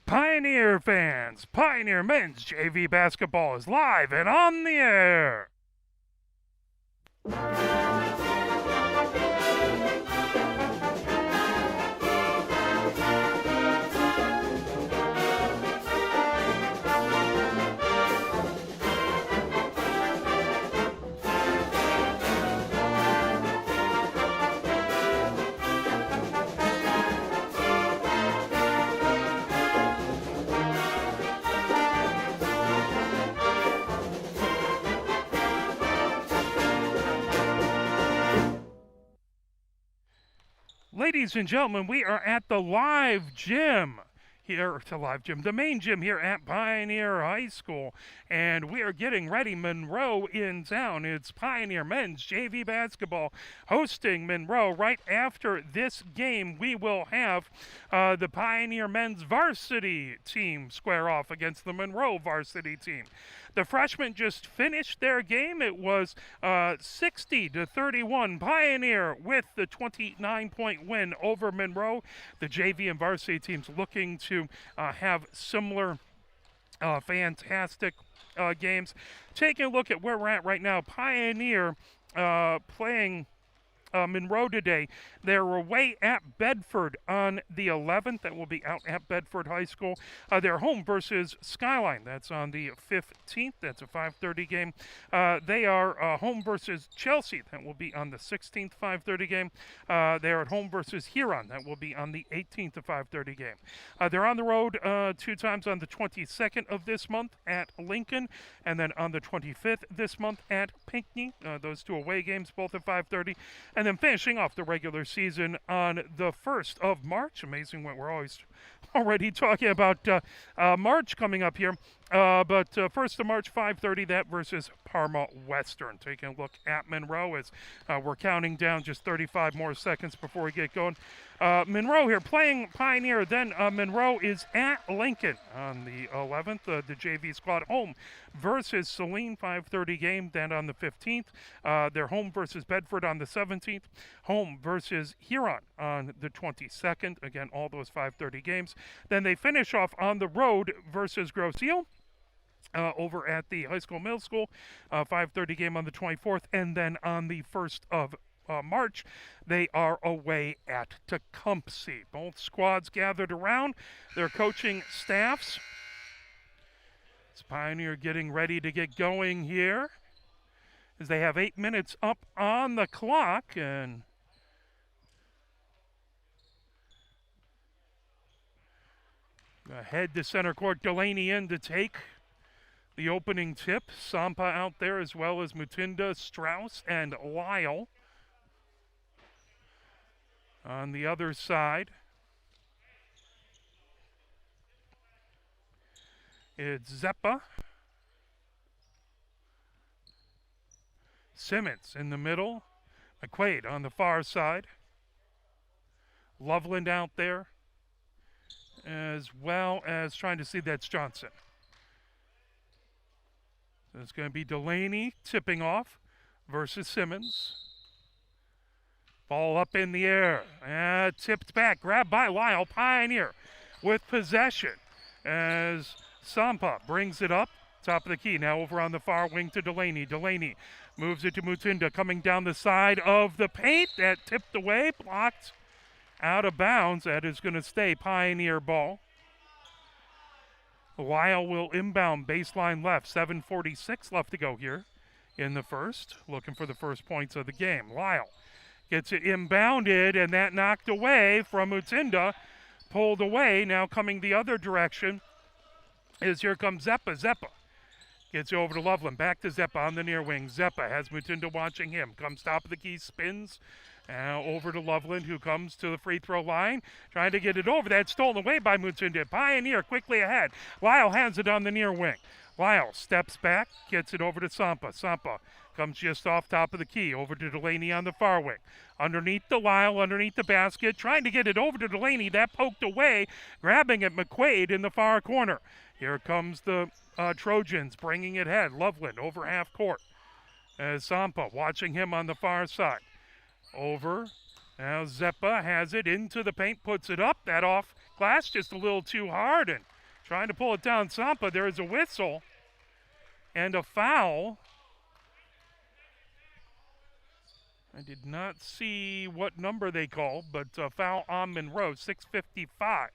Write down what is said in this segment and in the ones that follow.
Pioneer fans, Pioneer men's JV basketball is live and on the air. Ladies and gentlemen, we are at the live gym here, the main gym here at Pioneer High School, and we are getting ready. Monroe in town. It's Pioneer men's JV basketball hosting Monroe. Right after this game, we will have the Pioneer men's varsity team square off against the Monroe varsity team. The freshmen just finished their game. It was 60-31 Pioneer with the 29-point win over Monroe. The JV and varsity teams looking to have similar fantastic games. Taking a look at where we're at right now, Pioneer playing Monroe today. They're away at Bedford on the 11th. That will be out at Bedford High School. They're home versus Skyline. That's on the 15th. That's a 5:30 game. They are home versus Chelsea. That will be on the 16th, 5:30 game. They're at home versus Huron. That will be on the 18th, 5:30 game. They're on the road 2 times on the 22nd of this month at Lincoln, and then on the 25th this month at Pinckney. Those 2 away games, both at 5:30. And then finishing off the regular season on the 1st of March. Amazing what we're already talking about March coming up here. But 1st of March, 5:30, that versus Parma Western. Taking a look at Monroe as we're counting down just 35 more seconds before we get going. Monroe here playing Pioneer. Then Monroe is at Lincoln on the 11th. The JV squad home versus Saline, 5:30 game. Then on the 15th, they're home versus Bedford on the 17th. Home versus Huron on the 22nd. Again, all those 5:30 games. Then they finish off on the road versus Grosse Ile. Over at the high school, middle school, 5:30 game on the 24th, and then on the 1st of March, they are away at Tecumseh. Both squads gathered around their coaching staffs. It's Pioneer getting ready to get going here as they have 8 minutes up on the clock, and head to center court. Delaney in to take the opening tip. Sampa out there as well as Mutinda, Strauss, and Lyle. On the other side, it's Zeppa. Simmons in the middle. McQuaid on the far side. Loveland out there, as well as trying to see that's Johnson. So it's going to be Delaney tipping off versus Simmons. Ball up in the air. Tipped back. Grabbed by Lyle. Pioneer with possession as Sampa brings it up. Top of the key. Now over on the far wing to Delaney. Delaney moves it to Mutinda. Coming down the side of the paint. That tipped away. Blocked out of bounds. That is going to stay Pioneer ball. Lyle will inbound baseline left. 7:46 left to go here in the first. Looking for the first points of the game. Lyle gets it inbounded, and that knocked away from Mutinda. Pulled away. Now coming the other direction is here comes Zeppa. Zeppa gets it over to Loveland. Back to Zeppa on the near wing. Zeppa has Mutinda watching him. Comes top of the key, spins. Over to Loveland, who comes to the free throw line, trying to get it over. That's stolen away by Mutinda. Pioneer quickly ahead. Lyle hands it on the near wing. Lyle steps back, gets it over to Sampa. Sampa comes just off top of the key, over to Delaney on the far wing. Underneath the Lyle, underneath the basket, trying to get it over to Delaney. That poked away, grabbing at McQuaid in the far corner. Here comes the Trojans, bringing it ahead. Loveland over half court. As Sampa watching him on the far side. Over. Now Zeppa has it into the paint, puts it up. That off glass just a little too hard, and trying to pull it down. Sampa, there is a whistle and a foul. I did not see what number they called, but a foul on Monroe, 6:55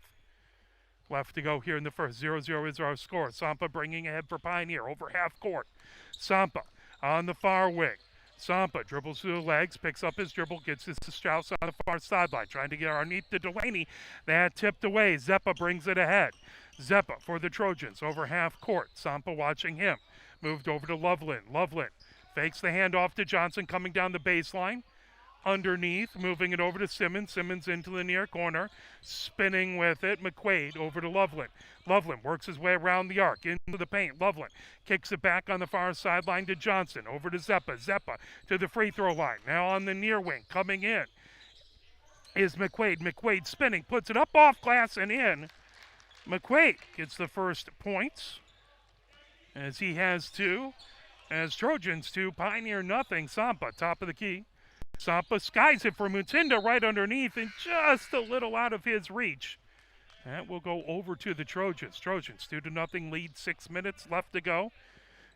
left to go here in the first. 0-0 is our score. Sampa bringing ahead for Pioneer over half court. Sampa on the far wing. Sampa dribbles through the legs, picks up his dribble, gets this to Strauss on the far sideline, trying to get underneath to Delaney. That tipped away. Zeppa brings it ahead. Zeppa for the Trojans over half court. Sampa watching him. Moved over to Loveland. Loveland fakes the handoff to Johnson coming down the baseline. Underneath, moving it over to Simmons. Simmons into the near corner. Spinning with it. McQuaid over to Loveland. Loveland works his way around the arc into the paint. Loveland kicks it back on the far sideline to Johnson. Over to Zeppa. Zeppa to the free throw line. Now on the near wing. Coming in is McQuaid. McQuaid spinning. Puts it up off glass and in. McQuaid gets the first points as he has two. As Trojans 2, Pioneer nothing. Sampa, top of the key. Sampa skies it for Mutinda right underneath and just a little out of his reach. That will go over to the Trojans. Trojans 2-0 lead, 6 minutes left to go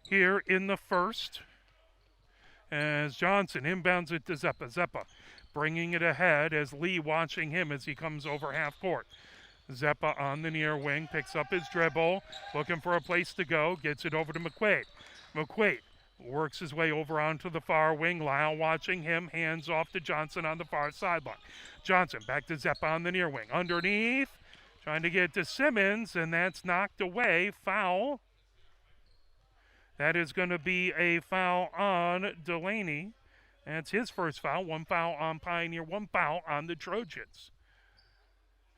here in the first. As Johnson inbounds it to Zeppa. Zeppa bringing it ahead as Lee watching him as he comes over half court. Zeppa on the near wing, picks up his dribble, looking for a place to go, gets it over to McQuaid. McQuaid works his way over onto the far wing. Lyle watching him, hands off to Johnson on the far sideline. Johnson back to Zeppa on the near wing. Underneath, trying to get to Simmons, and that's knocked away. Foul. That is going to be a foul on Delaney. That's his first foul. One foul on Pioneer, one foul on the Trojans.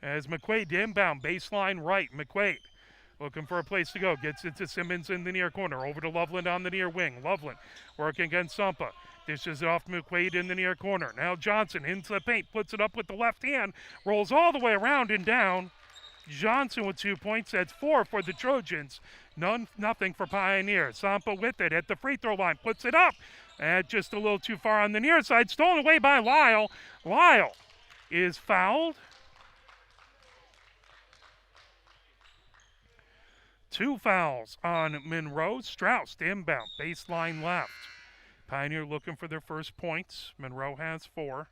As McQuaid inbound, baseline right. McQuaid looking for a place to go. Gets it to Simmons in the near corner. Over to Loveland on the near wing. Loveland working against Sampa. Dishes it off McQuaid in the near corner. Now Johnson into the paint. Puts it up with the left hand. Rolls all the way around and down. Johnson with 2 points. That's 4 for the Trojans. Nothing for Pioneer. Sampa with it at the free throw line. Puts it up. And just a little too far on the near side. Stolen away by Lyle. Lyle is fouled. 2 fouls on Monroe. Strauss inbound, baseline left. Pioneer looking for their first points. Monroe has 4.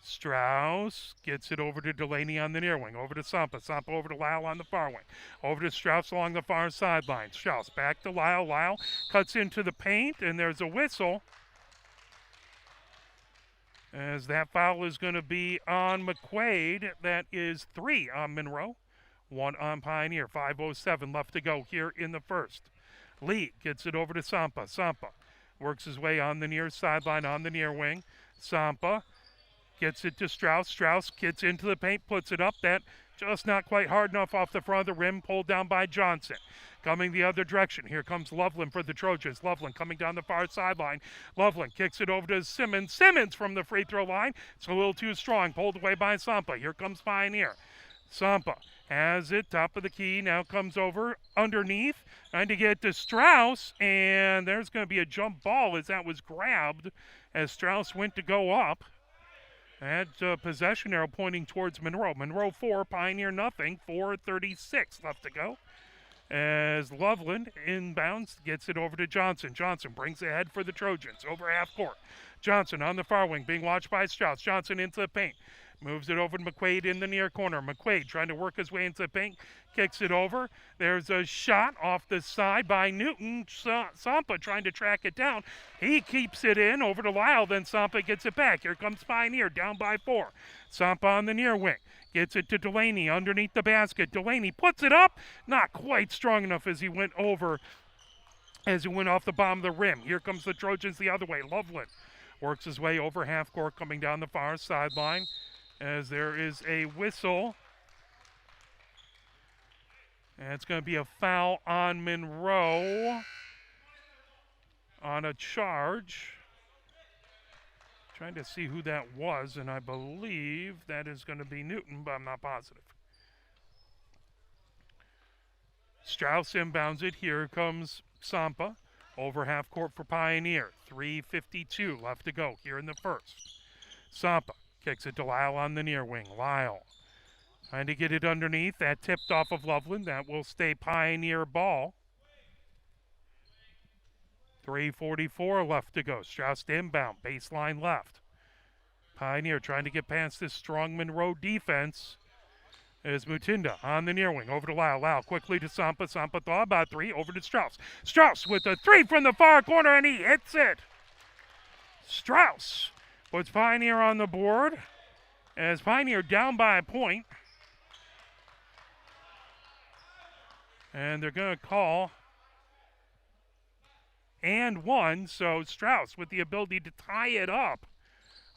Strauss gets it over to Delaney on the near wing. Over to Sampa. Sampa over to Lyle on the far wing. Over to Strauss along the far sideline. Strauss back to Lyle. Lyle cuts into the paint, and there's a whistle. As that foul is going to be on McQuaid. That is 3 on Monroe, 1 on Pioneer. 5:07 left to go here in the first. Lee gets it over to Sampa. Sampa works his way on the near sideline on the near wing. Sampa gets it to Strauss. Strauss gets into the paint, puts it up. That just not quite hard enough off the front of the rim, pulled down by Johnson. Coming the other direction. Here comes Loveland for the Trojans. Loveland coming down the far sideline. Loveland kicks it over to Simmons. Simmons from the free throw line. It's a little too strong. Pulled away by Sampa. Here comes Pioneer. Sampa has it. Top of the key. Now comes over underneath. Trying to get to Strauss. And there's going to be a jump ball as that was grabbed as Strauss went to go up. And possession arrow pointing towards Monroe. Monroe 4, Pioneer nothing. 4:36 left to go. As Loveland inbounds, gets it over to Johnson. Johnson brings it ahead for the Trojans over half court. Johnson on the far wing, being watched by Strauss. Johnson into the paint. Moves it over to McQuaid in the near corner. McQuaid trying to work his way into the paint. Kicks it over. There's a shot off the side by Newton. Sampa trying to track it down. He keeps it in over to Lyle. Then Sampa gets it back. Here comes Pioneer down by 4. Sampa on the near wing. Gets it to Delaney underneath the basket. Delaney puts it up. Not quite strong enough as he went over, as he went off the bottom of the rim. Here comes the Trojans the other way. Loveland works his way over half court, coming down the far sideline. As there is a whistle. And it's going to be a foul on Monroe on a charge. Trying to see who that was, and I believe that is going to be Newton, but I'm not positive. Strauss inbounds it. Here comes Sampa over half court for Pioneer. 3:52 left to go here in the first. Sampa kicks it to Lyle on the near wing. Lyle Trying to get it underneath. That tipped off of Loveland. That will stay Pioneer ball. 3:44 left to go. Strauss inbound. Baseline left. Pioneer trying to get past this strong Monroe defense. Is Mutinda on the near wing. Over to Lau. Lau quickly to Sampa. Sampa thought about three. Over to Strauss. Strauss with the three from the far corner, and he hits it. Strauss puts Pioneer on the board as Pioneer down by a point. And they're going to call and one. So Strauss with the ability to tie it up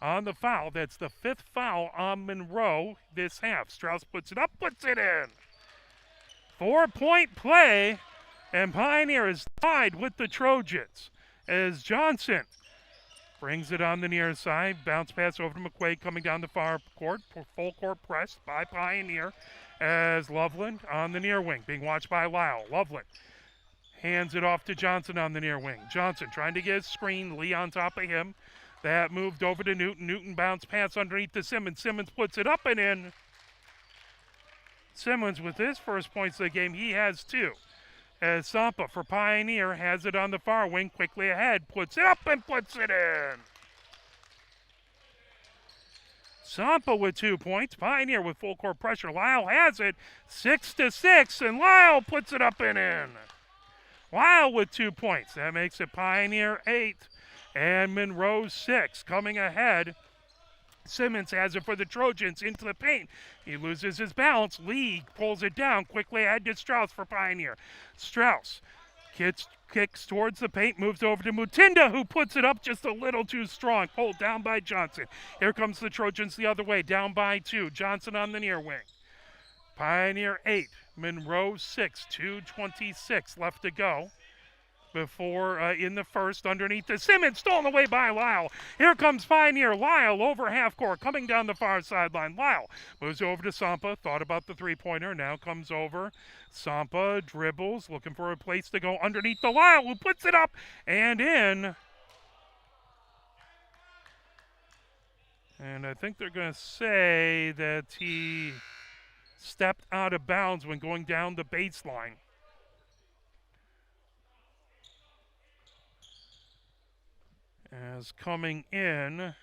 on the foul. That's the fifth foul on Monroe this half. Strauss puts it up, puts it in. 4-point play, and Pioneer is tied with the Trojans as Johnson brings it on the near side. Bounce pass over to McQuaid coming down the far court. Full court press by Pioneer as Loveland on the near wing being watched by Lyle. Loveland hands it off to Johnson on the near wing. Johnson trying to get a screen. Lee on top of him. That moved over to Newton. Newton bounce pass underneath to Simmons. Simmons puts it up and in. Simmons with his first points of the game. He has two. As Sampa for Pioneer has it on the far wing. Quickly ahead. Puts it up and puts it in. Sampa with 2 points. Pioneer with full court pressure. Lyle has it 6-6, and Lyle puts it up and in. Lyle with 2 points. That makes it Pioneer 8 and Monroe 6. Coming ahead, Simmons has it for the Trojans into the paint. He loses his balance. Lee pulls it down quickly ahead to Strauss for Pioneer. Strauss kicks towards the paint, moves over to Mutinda, who puts it up just a little too strong. Pulled down by Johnson. Here comes the Trojans the other way, down by 2. Johnson on the near wing. Pioneer 8, Monroe 6, 2:26 left to go. Before in the first, underneath the Simmons, stolen away by Lyle. Here comes Pioneer. Lyle over half court, coming down the far sideline. Lyle moves over to Sampa, thought about the three-pointer, now comes over. Sampa dribbles, looking for a place to go underneath the Lyle, who puts it up and in. And I think they're going to say that he stepped out of bounds when going down the baseline. As coming in,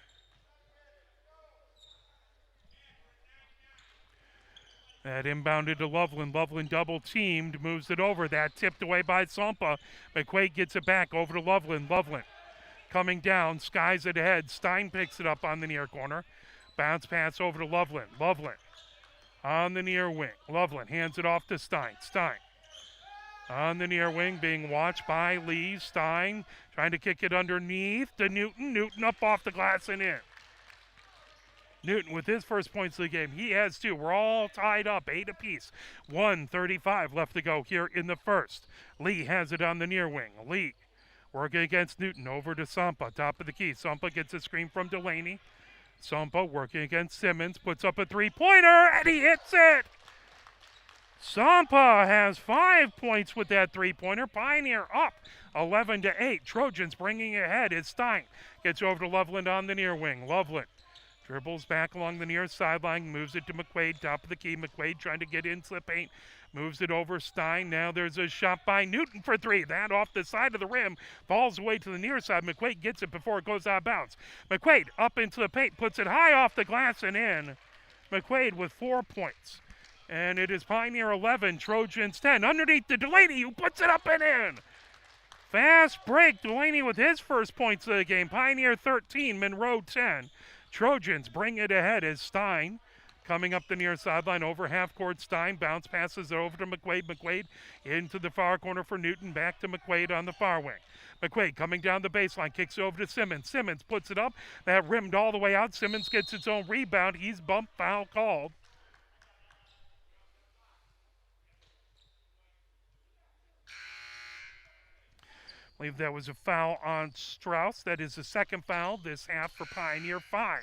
that inbounded to Loveland. Loveland double teamed, moves it over. That tipped away by Sampa. McQuaid gets it back over to Loveland. Loveland coming down, skies it ahead. Stein picks it up on the near corner. Bounce pass over to Loveland. Loveland on the near wing. Loveland hands it off to Stein. Stein on the near wing, being watched by Lee. Stein trying to kick it underneath to Newton. Newton up off the glass and in. Newton with his first points of the game. He has 2. We're all tied up, 8 apiece. 1:35 left to go here in the first. Lee has it on the near wing. Lee working against Newton. Over to Sampa, top of the key. Sampa gets a screen from Delaney. Sampa working against Simmons. Puts up a three-pointer, and he hits it! Sampa has 5 points with that three-pointer. Pioneer up 11-8. Trojans bringing ahead as Stein gets over to Loveland on the near wing. Loveland dribbles back along the near sideline, moves it to McQuaid, top of the key. McQuaid trying to get into the paint, moves it over Stein. Now there's a shot by Newton for 3. That off the side of the rim, falls away to the near side. McQuaid gets it before it goes out of bounds. McQuaid up into the paint, puts it high off the glass and in. McQuaid with 4 points. And it is Pioneer 11, Trojans 10. Underneath to Delaney, who puts it up and in. Fast break. Delaney with his first points of the game. Pioneer 13, Monroe 10. Trojans bring it ahead as Stein coming up the near sideline over half court. Stein bounce passes it over to McQuaid. McQuaid into the far corner for Newton. Back to McQuaid on the far wing. McQuaid coming down the baseline, kicks over to Simmons. Simmons puts it up. That rimmed all the way out. Simmons gets its own rebound. He's bumped, foul called. I believe that was a foul on Strauss. That is the second foul this half for Pioneer. 5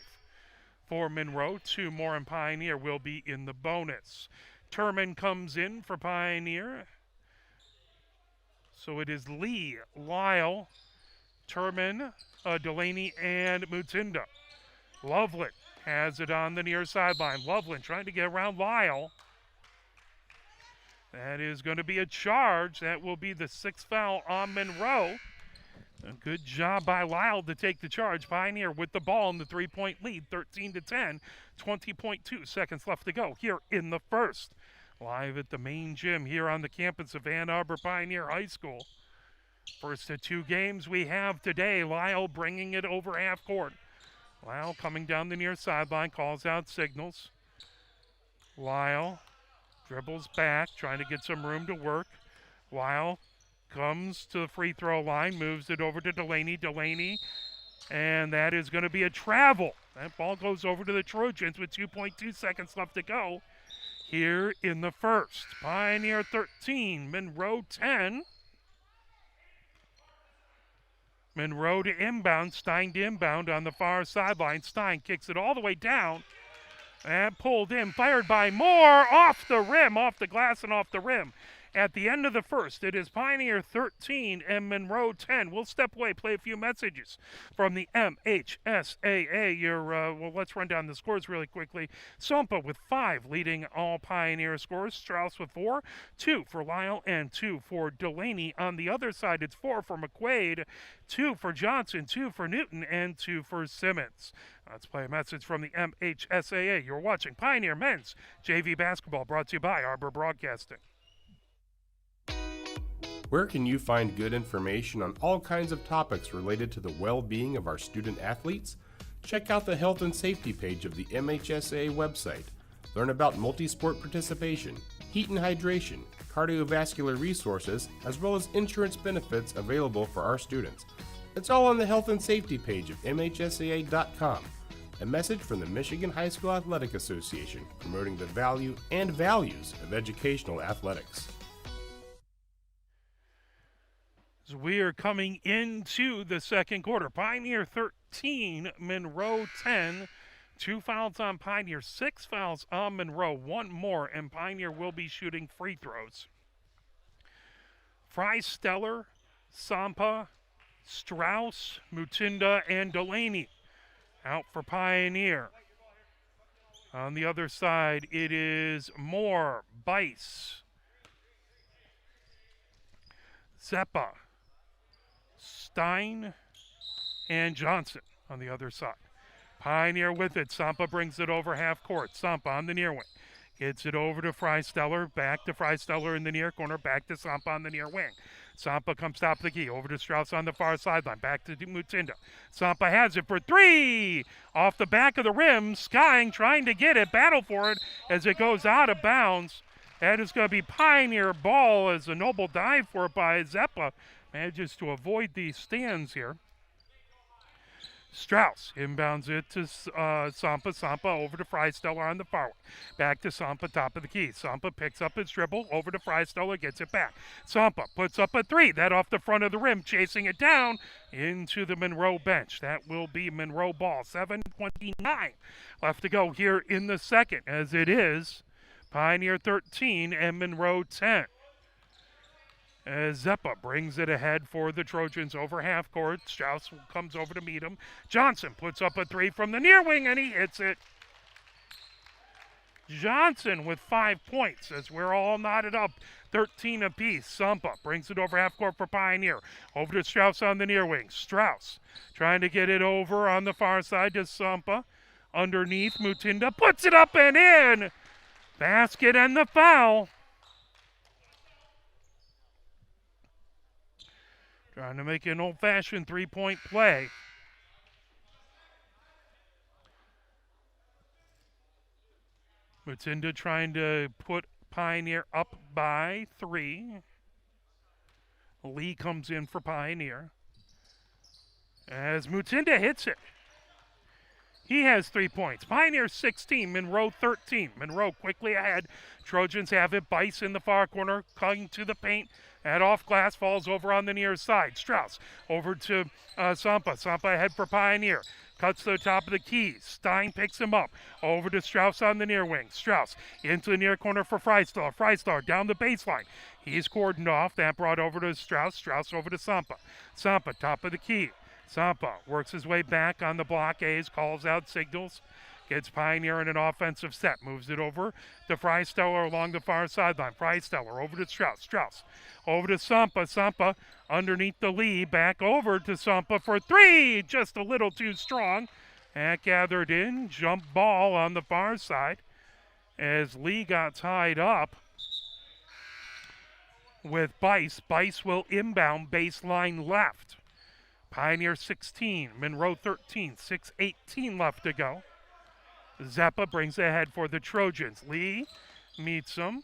for Monroe. 2 more in Pioneer will be in the bonus. Turman comes in for Pioneer. So it is Lee, Lyle, Turman, Delaney, and Mutinda. Loveland has it on the near sideline. Loveland trying to get around Lyle. That is going to be a charge. That will be the 6th foul on Monroe. A good job by Lyle to take the charge. Pioneer with the ball in the 3-point lead, 13-10, 20.2 seconds left to go here in the first. Live at the main gym here on the campus of Ann Arbor Pioneer High School. First of 2 games we have today. Lyle bringing it over half court. Lyle coming down the near sideline, calls out signals. Lyle dribbles back, trying to get some room to work. Lyle comes to the free throw line, moves it over to Delaney. Delaney, and that is going to be a travel. That ball goes over to the Trojans with 2.2 seconds left to go here in the first. Pioneer 13, Monroe 10. Monroe to inbound, Stein to inbound on the far sideline. Stein kicks it all the way down and pulled in, fired by Moore, off the rim, off the glass and off the rim. At the end of the first, it is Pioneer 13 and Monroe 10. We'll step away, play a few messages from the MHSAA. Well, let's run down the scores really quickly. Sampa with 5 leading all Pioneer scores. Strauss with 4, 2 for Lyle and 2 for Delaney. On the other side, it's 4 for McQuaid, 2 for Johnson, 2 for Newton, and 2 for Simmons. Let's play a message from the MHSAA. You're watching Pioneer Men's JV Basketball, brought to you by Arbor Broadcasting. Where can you find good information on all kinds of topics related to the well-being of our student athletes? Check out the health and safety page of the MHSAA website. Learn about multi-sport participation, heat and hydration, cardiovascular resources, as well as insurance benefits available for our students. It's all on the health and safety page of MHSAA.com. A message from the Michigan High School Athletic Association, promoting the value and values of educational athletics. We are coming into the second quarter. Pioneer 13, Monroe 10. 2 fouls on Pioneer, 6 fouls on Monroe. 1 more, and Pioneer will be shooting free throws. Fry, Steller, Sampa, Strauss, Mutinda, and Delaney out for Pioneer. On the other side, it is Moore, Bice, Zeppa, Stein, and Johnson on the other side. Pioneer with it. Sampa brings it over half court. Sampa on the near wing. Gets it over to Freisteller. Back to Freisteller in the near corner. Back to Sampa on the near wing. Sampa comes top of the key. Over to Strauss on the far sideline. Back to Mutinda. Sampa has it for 3. Off the back of the rim. Skying trying to get it. Battle for it as it goes out of bounds. That is going to be Pioneer ball as a noble dive for it by Zeppa. Manages to avoid these stands here. Strauss inbounds it to Sampa. Sampa over to Freisteller on the far wing. Back to Sampa, top of the key. Sampa picks up his dribble. Over to Freisteller, gets it back. Sampa puts up a 3. That off the front of the rim, chasing it down into the Monroe bench. That will be Monroe ball. 7:29 left to go here in the second, as it is Pioneer 13 and Monroe 10. As Zeppa brings it ahead for the Trojans over half court. Strauss comes over to meet him. Johnson puts up a 3 from the near wing, and he hits it. Johnson with 5 points as we're all knotted up, 13 apiece. Sampa brings it over half court for Pioneer. Over to Strauss on the near wing. Strauss trying to get it over on the far side to Sampa. Underneath, Mutinda puts it up and in. Basket and the foul. Trying to make an old-fashioned 3-point play. Mutinda trying to put Pioneer up by 3. Lee comes in for Pioneer. As Mutinda hits it. He has 3 points. Pioneer 16, Monroe 13. Monroe quickly ahead. Trojans have it. Bice in the far corner, cutting to the paint. At off glass, falls over on the near side. Strauss over to Sampa. Sampa ahead for Pioneer. Cuts to the top of the key. Stein picks him up. Over to Strauss on the near wing. Strauss into the near corner for Freisteller. Freisteller down the baseline. He's cordoned off. That brought over to Strauss. Strauss over to Sampa. Sampa, top of the key. Sampa works his way back on the blockades, calls out signals. Gets Pioneer in an offensive set. Moves it over to Freisteller along the far sideline. Freisteller over to Strauss. Strauss over to Sampa. Sampa underneath the Lee. Back over to Sampa for three. Just a little too strong. That gathered in. Jump ball on the far side as Lee got tied up with Bice. Bice will inbound baseline left. Pioneer 16, Monroe 13, 6:18 left to go. Zeppa brings ahead for the Trojans. Lee meets him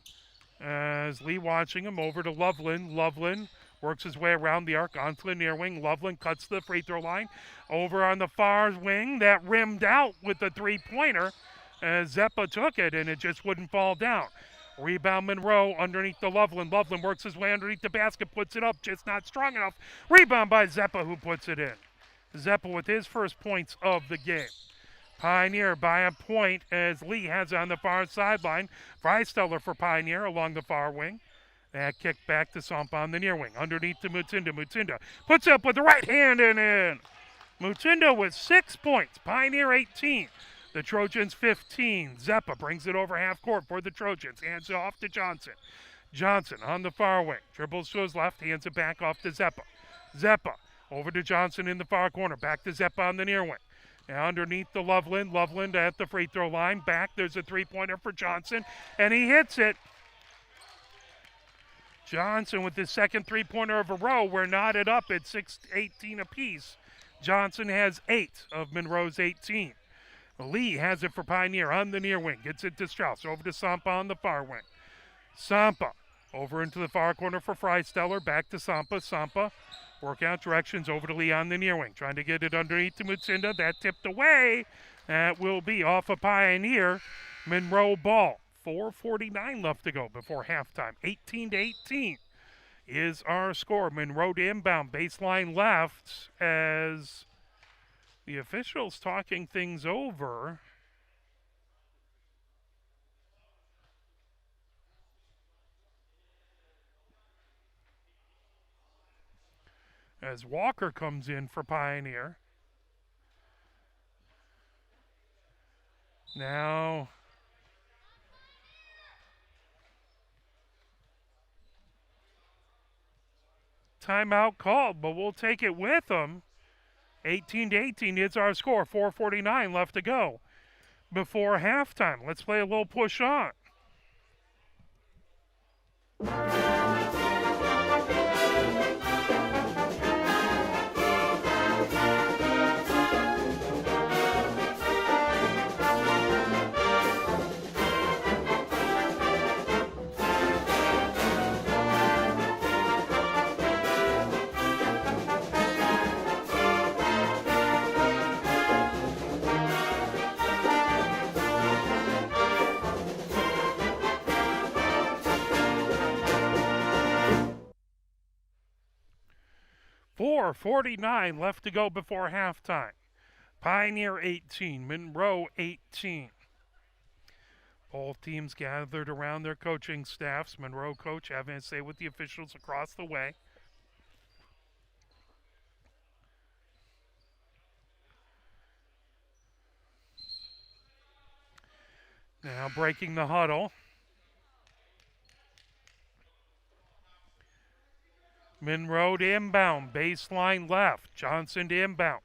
as Lee watching him over to Loveland. Loveland works his way around the arc onto the near wing. Loveland cuts the free throw line. Over on the far wing, that rimmed out with the three-pointer as Zeppa took it and it just wouldn't fall down. Rebound Monroe underneath the Loveland. Loveland works his way underneath the basket, puts it up, just not strong enough. Rebound by Zeppa, who puts it in. Zeppa with his first points of the game. Pioneer by a point as Lee has on the far sideline. Freisteller for Pioneer along the far wing. That kick back to Sampa on the near wing. Underneath to Mutinda. Mutinda puts up with the right hand and in. Mutinda with 6 points. Pioneer 18. The Trojans 15. Zeppa brings it over half court for the Trojans. Hands it off to Johnson. Johnson on the far wing. Dribbles to his left. Hands it back off to Zeppa. Zeppa over to Johnson in the far corner. Back to Zeppa on the near wing. Now underneath the Loveland. Loveland at the free throw line. Back. There's a three-pointer for Johnson. And he hits it. Johnson with his second three-pointer of a row. We're knotted up at 6-18 apiece. Johnson has 8 of Monroe's 18. Lee has it for Pioneer on the near wing. Gets it to Strauss. Over to Sampa on the far wing. Sampa over into the far corner for Freisteller. Back to Sampa. Sampa work out directions over to Lee on the near wing. Trying to get it underneath to Mutsinda. That tipped away. That will be off a Pioneer. Monroe ball. 4:49 left to go before halftime. 18-18 is our score. Monroe to inbound. Baseline left as the officials talking things over. As Walker comes in for Pioneer. Now timeout called, but we'll take it with them. 18-18 is our score. 4:49 left to go before halftime. Let's play a little push on. .49 left to go before halftime. Pioneer 18, Monroe 18. Both teams gathered around their coaching staffs. Monroe coach having a say with the officials across the way. Now breaking the huddle. Monroe to inbound, baseline left. Johnson to inbound.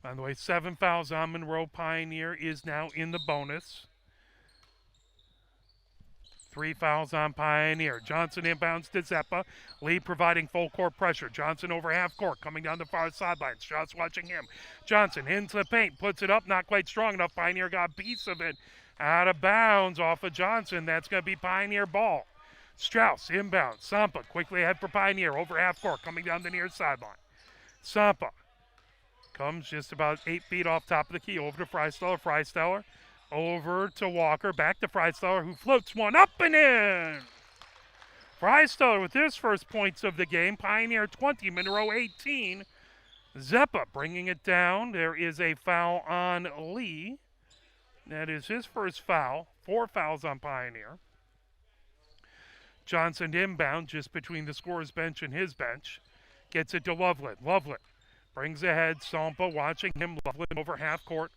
By the way, 7 fouls on Monroe. Pioneer is now in the bonus. 3 fouls on Pioneer. Johnson inbounds to Zeppa. Lee providing full court pressure. Johnson over half court, coming down the far sideline. Strauss watching him. Johnson into the paint, puts it up, not quite strong enough. Pioneer got a piece of it. Out of bounds off of Johnson. That's going to be Pioneer ball. Strauss inbound. Sampa quickly ahead for Pioneer. Over half court, coming down the near sideline. Sampa comes just about 8 feet off top of the key. Over to Freisteller. Freisteller over to Walker. Back to Freisteller, who floats one up and in. Freisteller with his first points of the game. Pioneer 20, Monroe 18. Zeppa bringing it down. There is a foul on Lee. That is his first foul. 4 fouls on Pioneer. Johnson inbound just between the scorer's bench and his bench. Gets it to Loveland. Loveland brings ahead. Sampa watching him. Loveland over half court.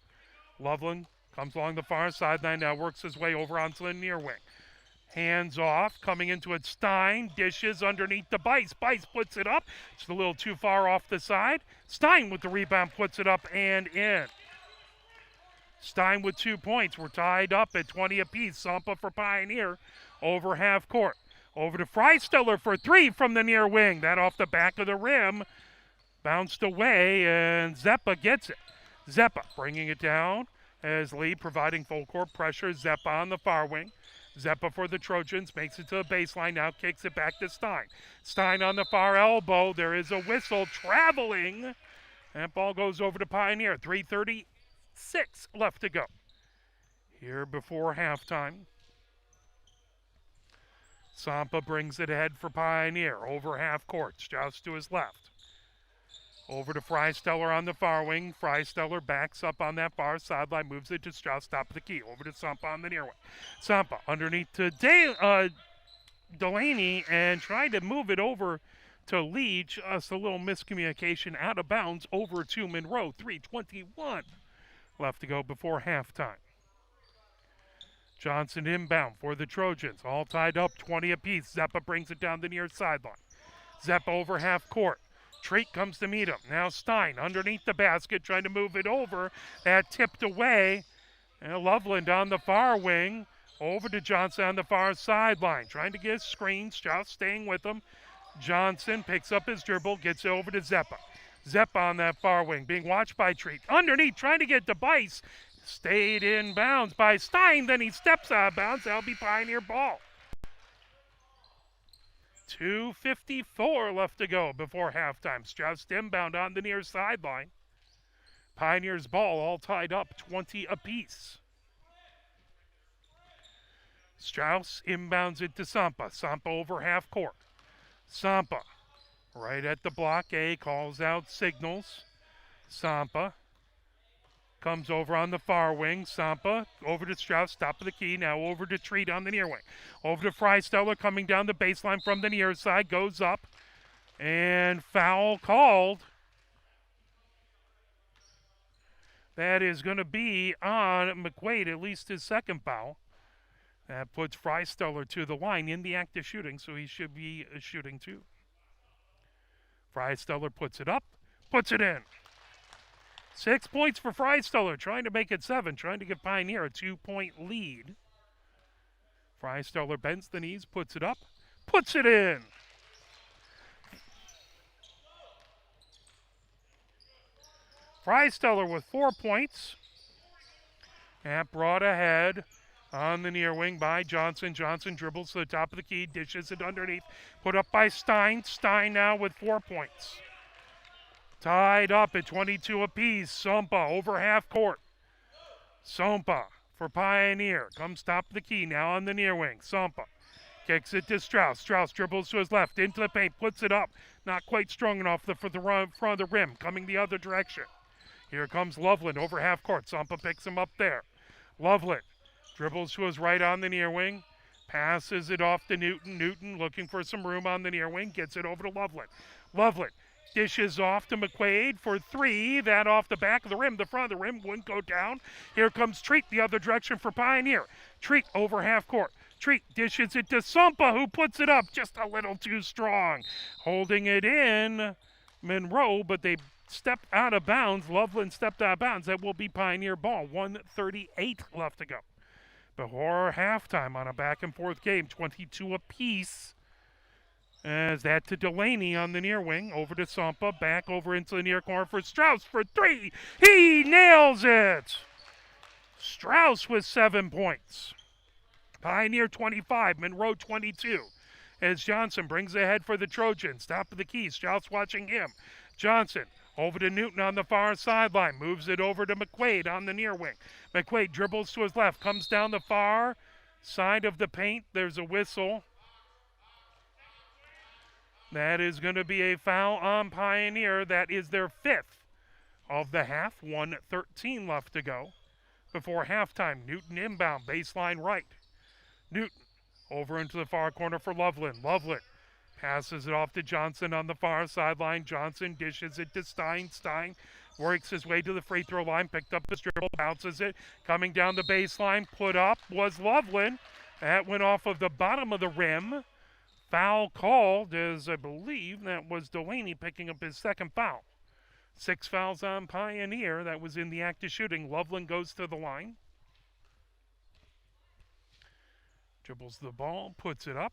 Loveland comes along the far sideline, now works his way over onto the near wing. Hands off, coming into it. Stein dishes underneath the Bice. Bice puts it up. It's a little too far off the side. Stein with the rebound puts it up and in. Stein with 2 points. We're tied up at 20 apiece. Sampa for Pioneer over half court. Over to Freisteller for 3 from the near wing. That off the back of the rim. Bounced away, and Zeppa gets it. Zeppa bringing it down as Lee providing full court pressure. Zeppa on the far wing. Zeppa for the Trojans, makes it to the baseline, now kicks it back to Stein. Stein on the far elbow. There is a whistle traveling. That ball goes over to Pioneer. 3:36 left to go here before halftime. Sampa brings it ahead for Pioneer. Over half court. Strauss to his left. Over to Freisteller on the far wing. Freisteller backs up on that far sideline, moves it to Strauss, top of the key. Over to Sampa on the near wing. Sampa underneath to Delaney and trying to move it over to Lee. Just a little miscommunication out of bounds over to Monroe. 3:21 left to go before halftime. Johnson inbound for the Trojans. All tied up, 20 apiece. Zeppa brings it down the near sideline. Zeppa over half court. Treat comes to meet him. Now Stein underneath the basket, trying to move it over. That tipped away. And Loveland on the far wing. Over to Johnson on the far sideline. Trying to get a screen. Strauss staying with him. Johnson picks up his dribble, gets it over to Zeppa. Zeppa on that far wing, being watched by Treat. Underneath, trying to get to Bice. Stayed in bounds by Stein. Then he steps out of bounds. That'll be Pioneer ball. 2:54 left to go before halftime. Strauss inbound on the near sideline. Pioneers ball all tied up, 20 apiece. Strauss inbounds it to Sampa. Sampa over half court. Sampa right at the block A, calls out signals. Sampa comes over on the far wing. Sampa over to Strauss, top of the key. Now over to Treat on the near wing. Over to Freisteller coming down the baseline from the near side. Goes up. And foul called. That is going to be on McQuaid, at least his second foul. That puts Freisteller to the line in the act of shooting, so he should be shooting too. Freisteller puts it up, puts it in. 6 points for Freisteller, trying to make it 7, trying to give Pioneer a 2-point lead. Freisteller bends the knees, puts it up, puts it in. Freisteller with 4 points. And brought ahead on the near wing by Johnson. Johnson dribbles to the top of the key, dishes it underneath. Put up by Stein. Stein now with 4 points. Tied up at 22 apiece. Sampa over half court. Sampa for Pioneer. Comes top of the key now on the near wing. Sampa kicks it to Strauss. Strauss dribbles to his left into the paint. Puts it up. Not quite strong enough for the front of the rim. Coming the other direction. Here comes Loveland over half court. Sampa picks him up there. Loveland dribbles to his right on the near wing. Passes it off to Newton. Newton looking for some room on the near wing. Gets it over to Loveland. Loveland dishes off to McQuaid for 3. That off the back of the rim. The front of the rim wouldn't go down. Here comes Treat the other direction for Pioneer. Treat over half court. Treat dishes it to Sampa, who puts it up just a little too strong. Holding it in, Monroe, but they stepped out of bounds. Loveland stepped out of bounds. That will be Pioneer ball. 1:38 left to go before halftime on a back-and-forth game. 22 apiece. As that to Delaney on the near wing. Over to Sampa. Back over into the near corner for Strauss for 3. He nails it! Strauss with 7 points. Pioneer 25, Monroe 22. As Johnson brings ahead for the Trojans. Top of the key. Strauss watching him. Johnson over to Newton on the far sideline. Moves it over to McQuaid on the near wing. McQuaid dribbles to his left. Comes down the far side of the paint. There's a whistle. That is going to be a foul on Pioneer. That is their 5th of the half. 1:13 left to go before halftime. Newton inbound, baseline right. Newton over into the far corner for Loveland. Loveland Passes it off to Johnson on the far sideline. Johnson dishes it to Stein. Stein works his way to the free throw line, picked up his dribble, bounces it. Coming down the baseline, put up was Loveland. That went off of the bottom of the rim. Foul called, as I believe that was Delaney picking up his second foul. 6 fouls on Pioneer. That was in the act of shooting. Loveland goes to the line. Dribbles the ball, puts it up,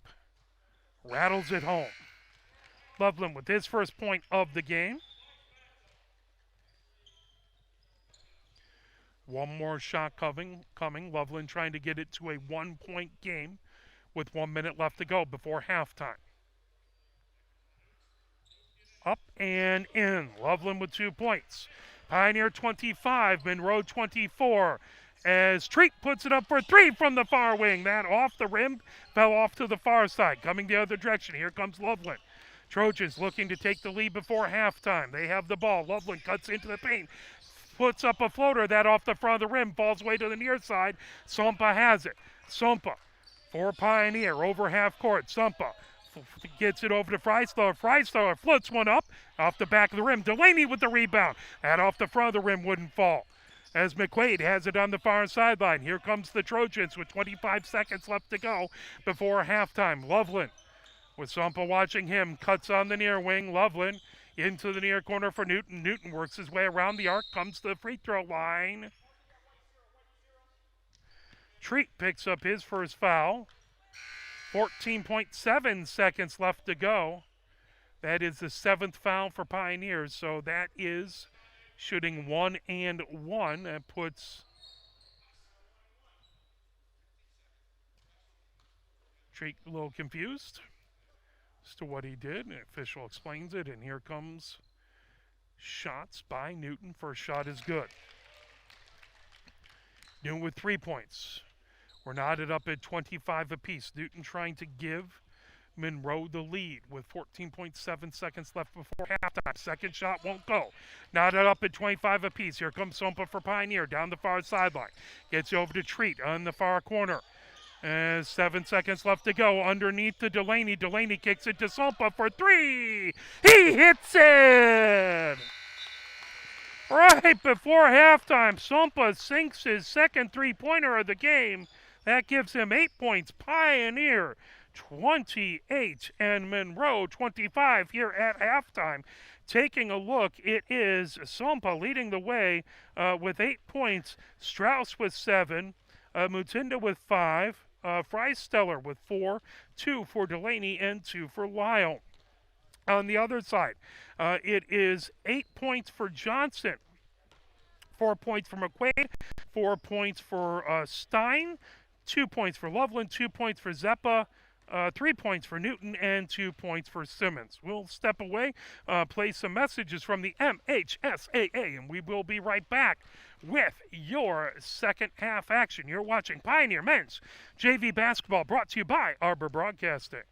rattles it home. Loveland with his first point of the game. One more shot coming. Loveland trying to get it to a 1-point game with 1 minute left to go before halftime. Up and in. Loveland with 2 points. Pioneer 25, Monroe 24. As Treat puts it up for 3 from the far wing. That off the rim, fell off to the far side. Coming the other direction, here comes Loveland. Trojans looking to take the lead before halftime. They have the ball. Loveland cuts into the paint. Puts up a floater. That off the front of the rim, falls way to the near side. Sompa has it. Sompa for Pioneer over half court. Sompa gets it over to Freistler. Freistler floats one up off the back of the rim. Delaney with the rebound. That off the front of the rim wouldn't fall. As McQuaid has it on the far sideline. Here comes the Trojans with 25 seconds left to go before halftime. Loveland, with Sompa watching him, cuts on the near wing. Loveland into the near corner for Newton. Newton works his way around the arc, comes to the free throw line. Treat picks up his first foul. 14.7 seconds left to go. That is the 7th foul for Pioneers, so that is shooting 1 and 1. That puts Treat a little confused as to what he did. The official explains it, and here comes shots by Newton. First shot is good. Newton with 3 points. We're knotted up at 25 apiece. Newton trying to give Monroe the lead with 14.7 seconds left before halftime. Second shot won't go. Knotted up at 25 apiece. Here comes Sompa for Pioneer down the far sideline. Gets over to Treat on the far corner. 7 seconds left to go. Underneath to Delaney. Delaney kicks it to Sompa for 3. He hits it! Right before halftime, Sompa sinks his second three-pointer of the game. That gives him 8 points. Pioneer 28 and Monroe 25 here at halftime. Taking a look, it is Sompa leading the way with 8 points. Strauss with 7. Mutinda with 5. Freisteller with 4. 2 for Delaney and 2 for Lyle. On the other side, it is 8 points for Johnson. 4 points for McQuaid. 4 points for Stein. 2 points for Loveland. 2 points for Zeppa. 3 points for Newton and 2 points for Simmons. We'll step away, play some messages from the MHSAA, and we will be right back with your second half action. You're watching Pioneer Men's JV Basketball, brought to you by Arbor Broadcasting.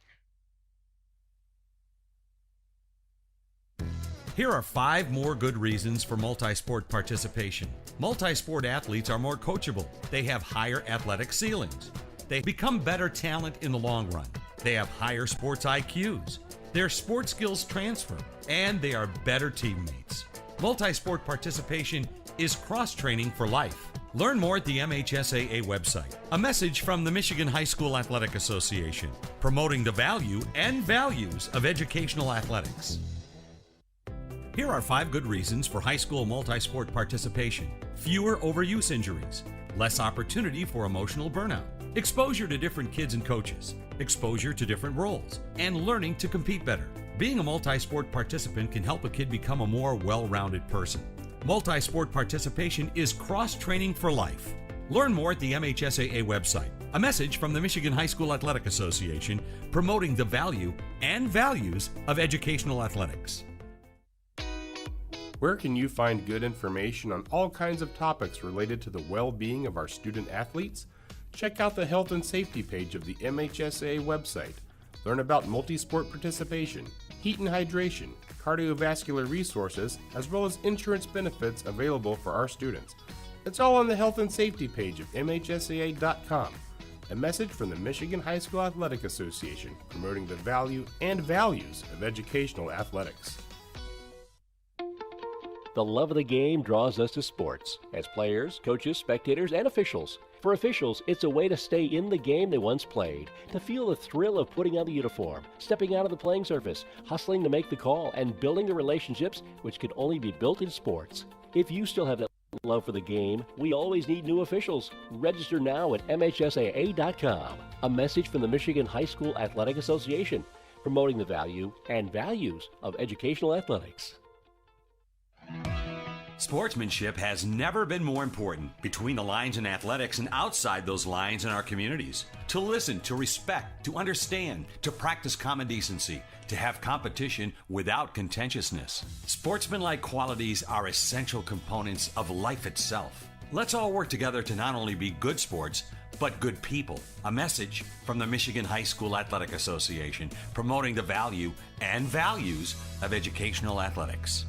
Here are 5 more good reasons for multi-sport participation. Multi-sport athletes are more coachable. They have higher athletic ceilings. They become better talent in the long run. They have higher sports IQs. Their sport skills transfer, and they are better teammates. Multi-sport participation is cross-training for life. Learn more at the MHSAA website. A message from the Michigan High School Athletic Association, promoting the value and values of educational athletics. Here are 5 good reasons for high school multi-sport participation. Fewer overuse injuries, less opportunity for emotional burnout, exposure to different kids and coaches, exposure to different roles, and learning to compete better. Being a multi-sport participant can help a kid become a more well-rounded person. Multi-sport participation is cross-training for life. Learn more at the MHSAA website. A message from the Michigan High School Athletic Association, promoting the value and values of educational athletics. Where can you find good information on all kinds of topics related to the well-being of our student athletes? Check out the health and safety page of the MHSAA website. Learn about multi-sport participation, heat and hydration, cardiovascular resources, as well as insurance benefits available for our students. It's all on the health and safety page of MHSAA.com. A message from the Michigan High School Athletic Association, promoting the value and values of educational athletics. The love of the game draws us to sports, as players, coaches, spectators, and officials. For officials, it's a way to stay in the game they once played, to feel the thrill of putting on the uniform, stepping out of the playing surface, hustling to make the call, and building the relationships which can only be built in sports. If you still have that love for the game, we always need new officials. Register now at MHSAA.com. A message from the Michigan High School Athletic Association, promoting the value and values of educational athletics. Sportsmanship has never been more important between the lines in athletics and outside those lines in our communities. To listen, to respect, to understand, to practice common decency, to have competition without contentiousness. Sportsmanlike qualities are essential components of life itself. Let's all work together to not only be good sports, but good people. A message from the Michigan High School Athletic Association, promoting the value and values of educational athletics.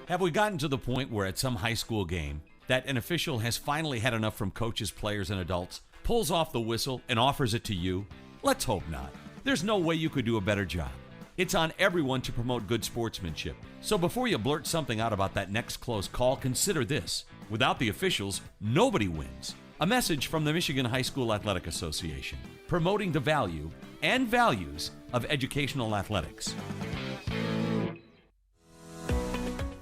Have we gotten to the point where at some high school game that an official has finally had enough from coaches, players, and adults, pulls off the whistle, and offers it to you? Let's hope not. There's no way you could do a better job. It's on everyone to promote good sportsmanship. So before you blurt something out about that next close call, consider this. Without the officials, nobody wins. A message from the Michigan High School Athletic Association, promoting the value and values of educational athletics.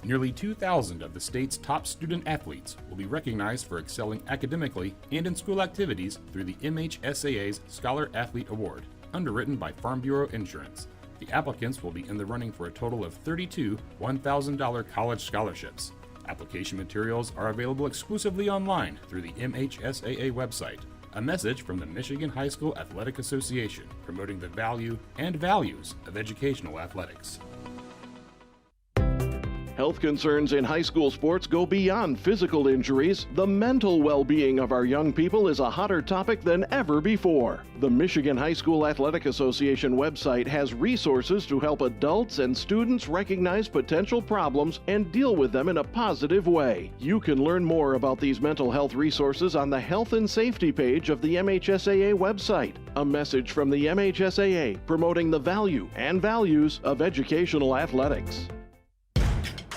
Nearly 2,000 of the state's top student athletes will be recognized for excelling academically and in school activities through the MHSAA's Scholar Athlete Award, underwritten by Farm Bureau Insurance. The applicants will be in the running for a total of 32 $1,000 college scholarships. Application materials are available exclusively online through the MHSAA website. A message from the Michigan High School Athletic Association, promoting the value and values of educational athletics. Health concerns in high school sports go beyond physical injuries. The mental well-being of our young people is a hotter topic than ever before. The Michigan High School Athletic Association website has resources to help adults and students recognize potential problems and deal with them in a positive way. You can learn more about these mental health resources on the Health and Safety page of the MHSAA website. A message from the MHSAA, promoting the value and values of educational athletics.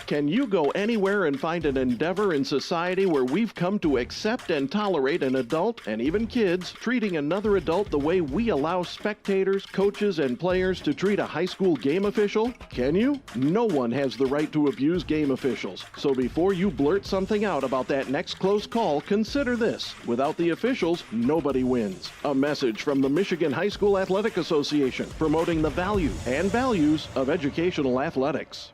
Can you go anywhere and find an endeavor in society where we've come to accept and tolerate an adult, and even kids, treating another adult the way we allow spectators, coaches, and players to treat a high school game official? Can you? No one has the right to abuse game officials. So before you blurt something out about that next close call, consider this. Without the officials, nobody wins. A message from the Michigan High School Athletic Association, promoting the value and values of educational athletics.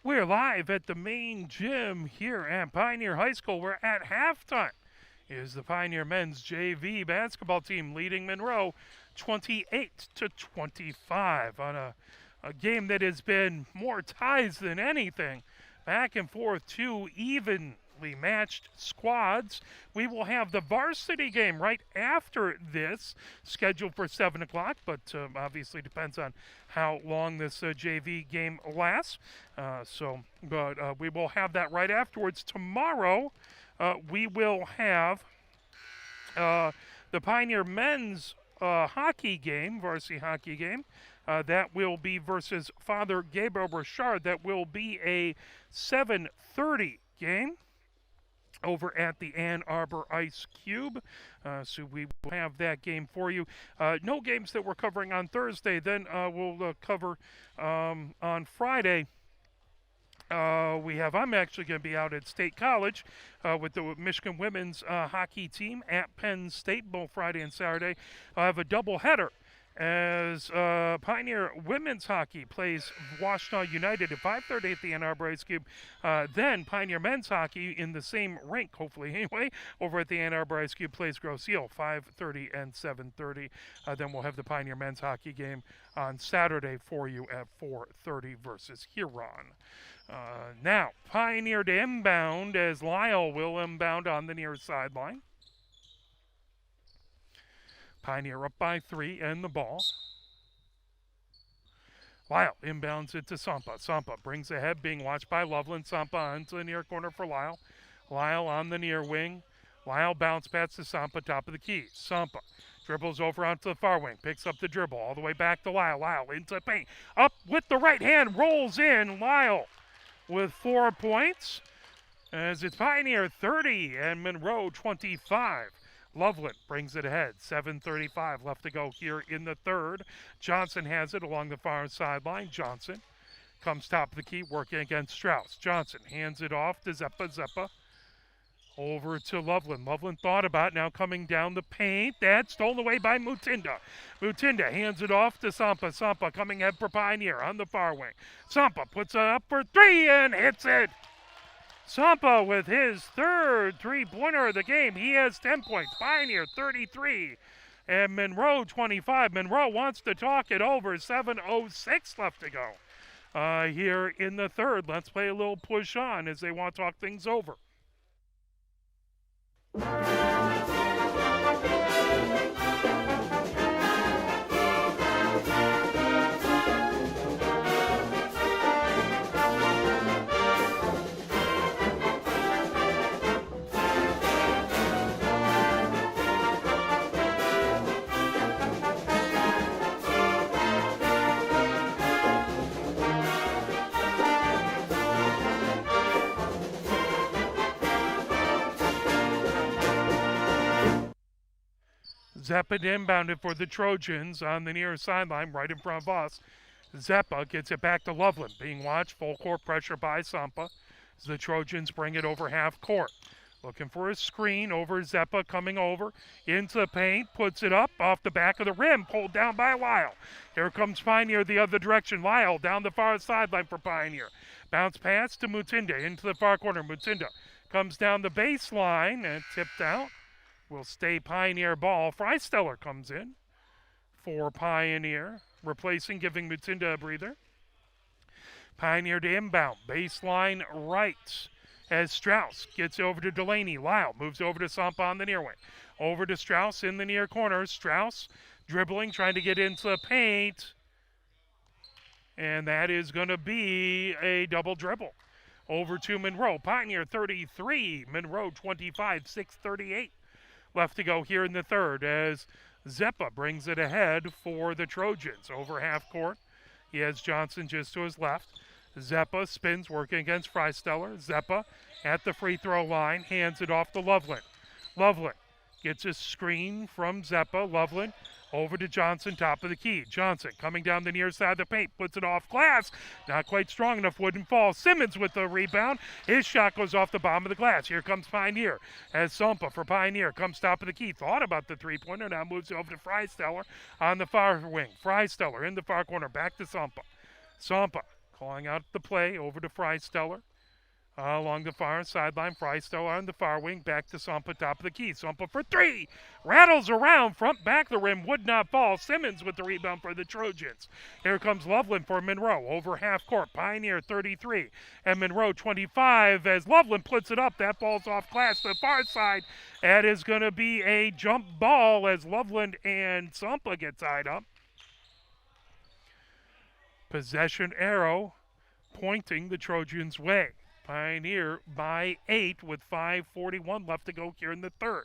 We're live at the main gym here at Pioneer High School. We're at halftime. Is the Pioneer men's JV basketball team leading Monroe 28-25 on a game that has been more ties than anything. Back and forth, two evenly matched squads. We will have the varsity game right after this, scheduled for 7 o'clock, but obviously depends on how long this JV game lasts. But we will have that right afterwards. Tomorrow, we will have the Pioneer men's hockey game, varsity hockey game. That will be versus Father Gabriel Richard. That will be a 7:30 game over at the Ann Arbor Ice Cube. So we will have that game for you. No games that we're covering on Thursday. Then we'll cover on Friday. I'm actually going to be out at State College with the Michigan women's hockey team at Penn State, both Friday and Saturday. I have a doubleheader as Pioneer women's hockey plays Washtenaw United at 5:30 at the Ann Arbor Ice Cube. Then Pioneer men's hockey in the same rink, hopefully anyway, over at the Ann Arbor Ice Cube plays Grosse Ile, 5:30 and 7:30. Then we'll have the Pioneer men's hockey game on Saturday for you at 4:30 versus Huron. Now, Pioneer to inbound as Lyle will inbound on the near sideline. Pioneer up by 3 and the ball. Lyle inbounds it to Sampa. Sampa brings ahead, being watched by Loveland. Sampa into the near corner for Lyle. Lyle on the near wing. Lyle bounce pass to Sampa, top of the key. Sampa dribbles over onto the far wing, picks up the dribble all the way back to Lyle. Lyle into the paint. Up with the right hand, rolls in. Lyle with 4 points as it's Pioneer 30 and Monroe 25. Loveland brings it ahead. 7:35 left to go here in the third. Johnson has it along the far sideline. Johnson comes top of the key, working against Strauss. Johnson hands it off to Zeppa. Zeppa over to Loveland. Loveland thought about it, now coming down the paint. That's stolen away by Mutinda. Mutinda hands it off to Sampa. Sampa coming ahead for Pioneer on the far wing. Sampa puts it up for 3 and hits it. Sampa with his third three-pointer of the game. He has 10 points. Pioneer 33 and Monroe 25. Monroe wants to talk it over. 7:06 left to go here in the third. Let's play a little push on as they want to talk things over. Zeppa inbounded for the Trojans on the near sideline, right in front of us. Zeppa gets it back to Loveland, being watched, full court pressure by Sampa as the Trojans bring it over half court. Looking for a screen over Zeppa, coming over into the paint, puts it up off the back of the rim, pulled down by Lyle. Here comes Pioneer the other direction. Lyle down the far sideline for Pioneer. Bounce pass to Mutinda into the far corner. Mutinda comes down the baseline and tipped out. Will stay Pioneer ball. Freisteller comes in for Pioneer, replacing, giving Mutinda a breather. Pioneer to inbound, baseline right as Strauss gets over to Delaney. Lyle moves over to Sampa on the near wing. Over to Strauss in the near corner. Strauss dribbling, trying to get into the paint. And that is going to be a double dribble. Over to Monroe. Pioneer 33, Monroe 25, 6:38. Left to go here in the third as Zeppa brings it ahead for the Trojans. Over half court, he has Johnson just to his left. Zeppa spins, working against Freisteller. Zeppa at the free throw line, hands it off to Loveland. Loveland gets a screen from Zeppa. Loveland over to Johnson, top of the key. Johnson coming down the near side of the paint, puts it off glass. Not quite strong enough, wouldn't fall. Simmons with the rebound. His shot goes off the bottom of the glass. Here comes Pioneer as Sampa for Pioneer comes top of the key. Thought about the three-pointer, now moves over to Freisteller on the far wing. Freisteller in the far corner, back to Sampa. Sampa calling out the play over to Freisteller. Along the far sideline, Freisteller on the far wing, back to Sompa, top of the key. Sompa for three, rattles around, front back the rim, would not fall. Simmons with the rebound for the Trojans. Here comes Loveland for Monroe, over half court. Pioneer 33 and Monroe 25 as Loveland puts it up. That ball's off glass to the far side. That is going to be a jump ball as Loveland and Sompa get tied up. Possession arrow pointing the Trojans' way. Pioneer by 8 with 5:41 left to go here in the third.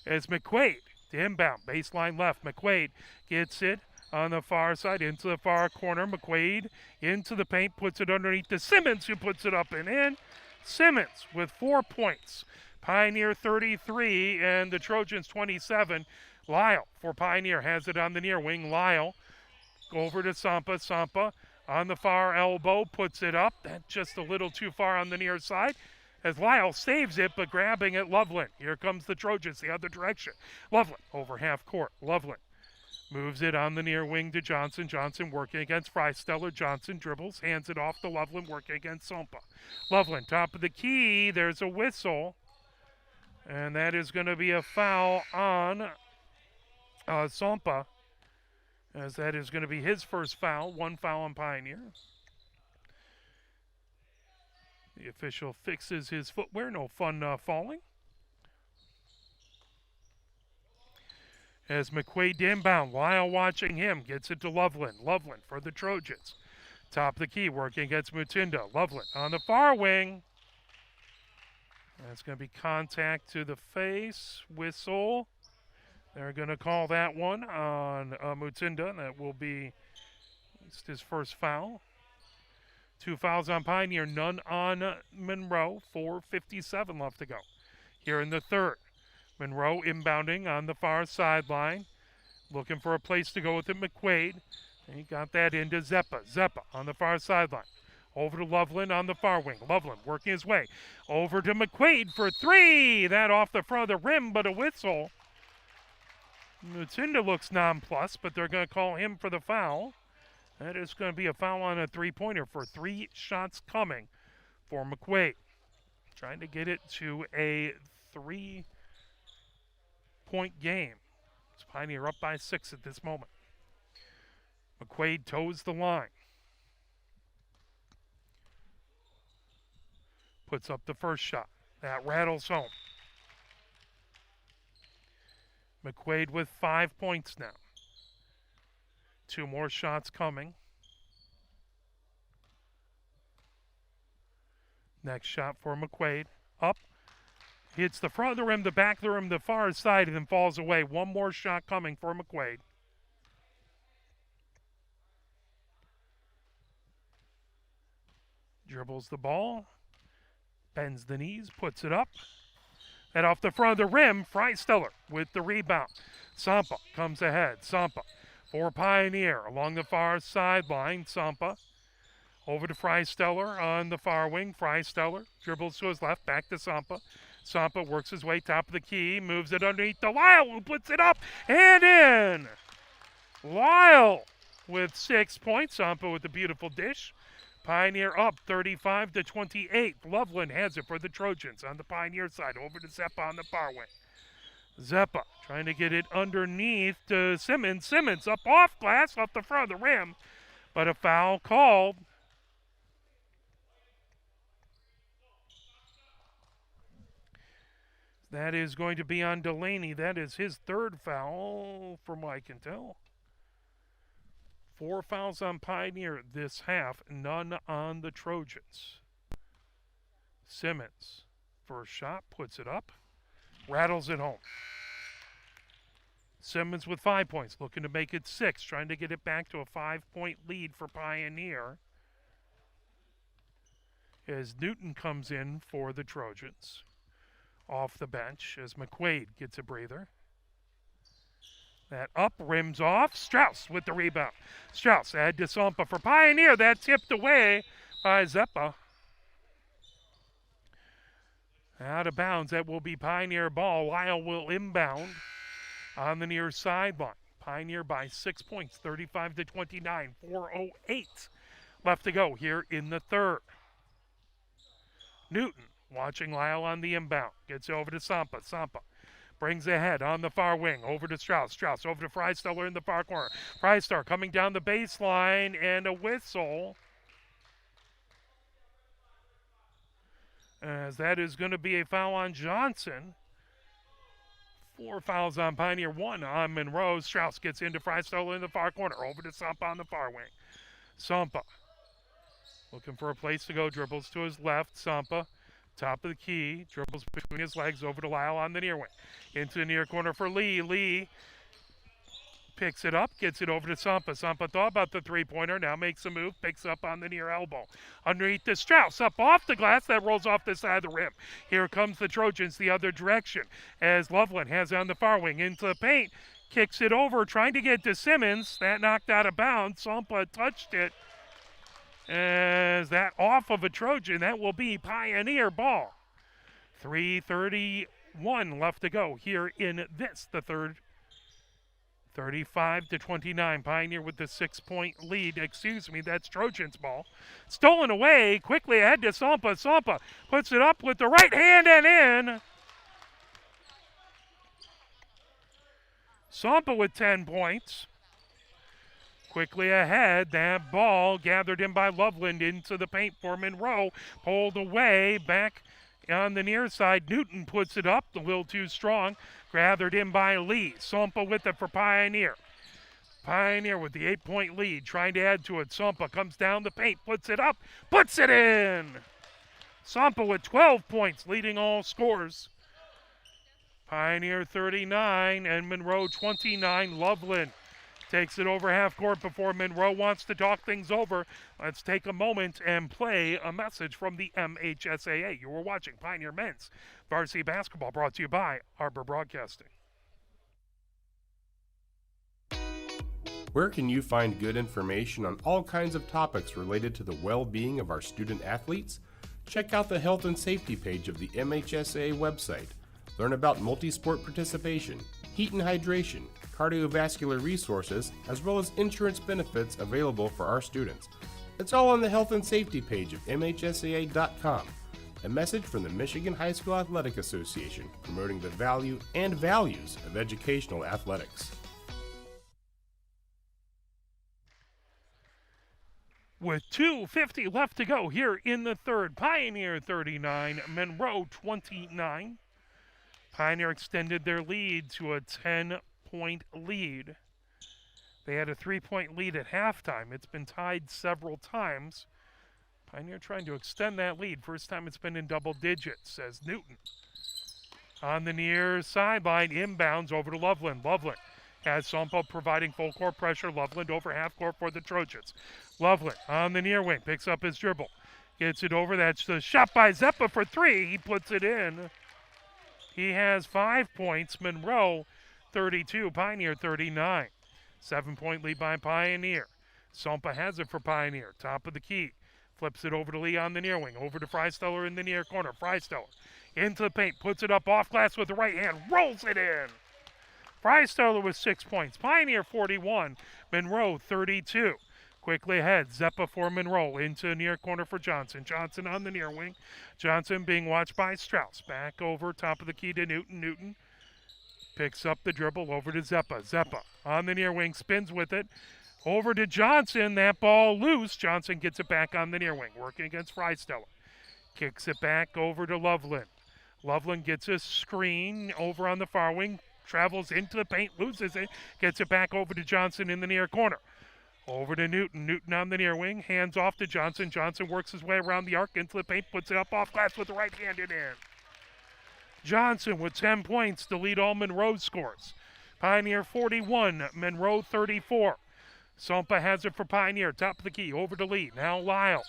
As McQuaid to inbound, baseline left. McQuaid gets it on the far side into the far corner. McQuaid into the paint, puts it underneath to Simmons, who puts it up and in. Simmons with 4 points. Pioneer 33 and the Trojans 27. Lyle for Pioneer has it on the near wing. Lyle over to Sompa. Sompa on the far elbow, puts it up. That's just a little too far on the near side as Lyle saves it, but grabbing it, Loveland. Here comes the Trojans the other direction. Loveland over half court. Loveland moves it on the near wing to Johnson. Johnson working against Freisteller. Johnson dribbles, hands it off to Loveland, working against Sompa. Loveland, top of the key. There's a whistle, and that is going to be a foul on Sompa, as that is going to be his first foul. One foul on Pioneer. The official fixes his footwear. No fun falling. As McQuaid inbound, Lyle watching him, gets it to Loveland. Loveland for the Trojans. Top of the key, working against Mutinda. Loveland on the far wing. That's going to be contact to the face. Whistle. They're going to call that one on Mutinda. That will be at least his first foul. 2 fouls on Pioneer, none on Monroe. 4:57 left to go here in the third. Monroe inbounding on the far sideline, looking for a place to go with it. McQuaid. He got that into Zeppa. Zeppa on the far sideline. Over to Loveland on the far wing. Loveland working his way over to McQuaid for 3. That off the front of the rim, but a whistle. Mutinda looks nonplussed, but they're going to call him for the foul. That is going to be a foul on a three-pointer for 3 shots coming for McQuaid. Trying to get it to a 3-point game. It's Pioneer up by 6 at this moment. McQuaid toes the line. Puts up the first shot. That rattles home. McQuaid with 5 points now. 2 more shots coming. Next shot for McQuaid. Up. Hits the front of the rim, the back of the rim, the far side, and then falls away. 1 more shot coming for McQuaid. Dribbles the ball. Bends the knees, puts it up. And off the front of the rim, Freisteller with the rebound. Sompa comes ahead. Sompa for Pioneer along the far sideline. Sompa over to Freisteller on the far wing. Freisteller dribbles to his left, back to Sompa. Sompa works his way top of the key, moves it underneath to Lyle, who puts it up and in. Lyle with 6 points. Sompa with the beautiful dish. Pioneer up 35-28. Loveland has it for the Trojans on the Pioneer side. Over to Zeppa on the far wing. Zeppa trying to get it underneath to Simmons. Simmons up off glass, off the front of the rim. But a foul called. That is going to be on Delaney. That is his 3rd foul from what I can tell. 4 fouls on Pioneer this half, none on the Trojans. Simmons, first shot, puts it up, rattles it home. Simmons with 5 points, looking to make it 6, trying to get it back to a 5-point lead for Pioneer. As Newton comes in for the Trojans. Off the bench as McQuaid gets a breather. That up, rims off. Strauss with the rebound. Strauss add to Sompa for Pioneer. That tipped away by Zeppa. Out of bounds. That will be Pioneer ball. Lyle will inbound on the near sideline. Pioneer by 6 points, 35-29. 4:08 left to go here in the third. Newton watching Lyle on the inbound. Gets it over to Sampa. Sampa brings ahead on the far wing. Over to Strauss. Strauss over to Freisteller in the far corner. Freisteller coming down the baseline and a whistle. As that is going to be a foul on Johnson. 4 fouls on Pioneer, 1 on Monroe. Strauss gets into Freisteller in the far corner. Over to Sampa on the far wing. Sampa looking for a place to go. Dribbles to his left. Sampa, top of the key. Dribbles between his legs over to Lyle on the near wing. Into the near corner for Lee. Lee picks it up, gets it over to Sampa. Sampa thought about the three-pointer, now makes a move, picks up on the near elbow. Underneath the Strauss, up off the glass, that rolls off the side of the rim. Here comes the Trojans the other direction as Loveland has it on the far wing into the paint, kicks it over, trying to get to Simmons. That knocked out of bounds. Sampa touched it. As that off of a Trojan, that will be Pioneer ball. 3:31 left to go here in the third. 35-29, Pioneer with the 6-point lead. Excuse me, that's Trojans ball. Stolen away, quickly ahead to Sampa. Sampa puts it up with the right hand and in. Sampa with 10 points. Quickly ahead, that ball gathered in by Loveland into the paint for Monroe. Pulled away, back on the near side. Newton puts it up, a little too strong. Gathered in by Lee. Sampa with it for Pioneer. Pioneer with the 8-point lead, trying to add to it. Sampa comes down the paint, puts it up, puts it in. Sampa with 12 points, leading all scores. Pioneer 39 and Monroe 29. Loveland takes it over half court before Monroe wants to talk things over. Let's take a moment and play a message from the MHSAA. You were watching Pioneer Men's Varsity Basketball, brought to you by Arbor Broadcasting. Where can you find good information on all kinds of topics related to the well-being of our student athletes? Check out the health and safety page of the MHSAA website. Learn about multi-sport participation, heat and hydration, cardiovascular resources, as well as insurance benefits available for our students. It's all on the health and safety page of MHSAA.com. A message from the Michigan High School Athletic Association, promoting the value and values of educational athletics. With 2:50 left to go here in the third, Pioneer 39, Monroe 29. Pioneer extended their lead to a 10-point lead. They had a 3-point lead at halftime. It's been tied several times. Pioneer trying to extend that lead. First time it's been in double digits, says Newton. On the near sideline, inbounds over to Loveland. Loveland has Sampa providing full court pressure. Loveland over half court for the Trojans. Loveland on the near wing, picks up his dribble. Gets it over. That's the shot by Zeppa for 3. He puts it in. He has 5 points. Monroe 32, Pioneer 39. 7-point lead by Pioneer. Sampa has it for Pioneer. Top of the key. Flips it over to Lee on the near wing. Over to Freisteller in the near corner. Freisteller into the paint. Puts it up off glass with the right hand. Rolls it in. Freisteller with 6 points. Pioneer 41. Monroe 32. Quickly ahead. Zeppa for Monroe. Into near corner for Johnson. Johnson on the near wing. Johnson being watched by Strauss. Back over top of the key to Newton. Newton picks up the dribble over to Zeppa. Zeppa on the near wing. Spins with it. Over to Johnson. That ball loose. Johnson gets it back on the near wing. Working against Freisteller. Kicks it back over to Loveland. Loveland gets a screen over on the far wing. Travels into the paint. Loses it. Gets it back over to Johnson in the near corner. Over to Newton. Newton on the near wing. Hands off to Johnson. Johnson works his way around the arc into the paint. Puts it up off glass with the right hand and in. Johnson with 10 points to lead all Monroe scores. Pioneer 41. Monroe 34. Sampa has it for Pioneer. Top of the key. Over to Lee. Now Lyle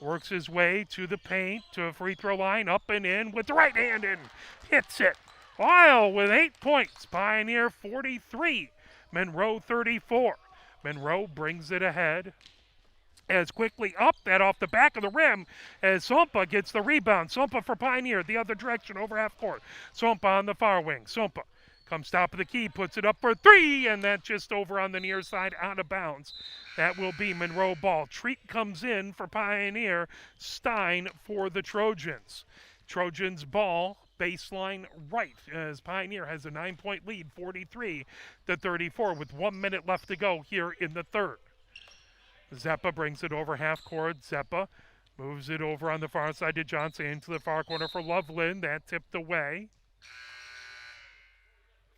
works his way to the paint, to a free throw line, up and in with the right hand and hits it. Lyle with 8 points. Pioneer 43. Monroe 34. Monroe brings it ahead. As quickly up, that off the back of the rim, as Sampa gets the rebound. Sampa for Pioneer, the other direction, over half court. Sampa on the far wing. Sampa Comes top of the key, puts it up for three, and that just over on the near side, out of bounds. That will be Monroe ball. Treat comes in for Pioneer, Stein for the Trojans. Trojans ball, baseline right, as Pioneer has a 9-point lead, 43-34, with 1 minute left to go here in the third. Zeppa brings it over half court. Zeppa moves it over on the far side to Johnson, into the far corner for Loveland. That tipped away.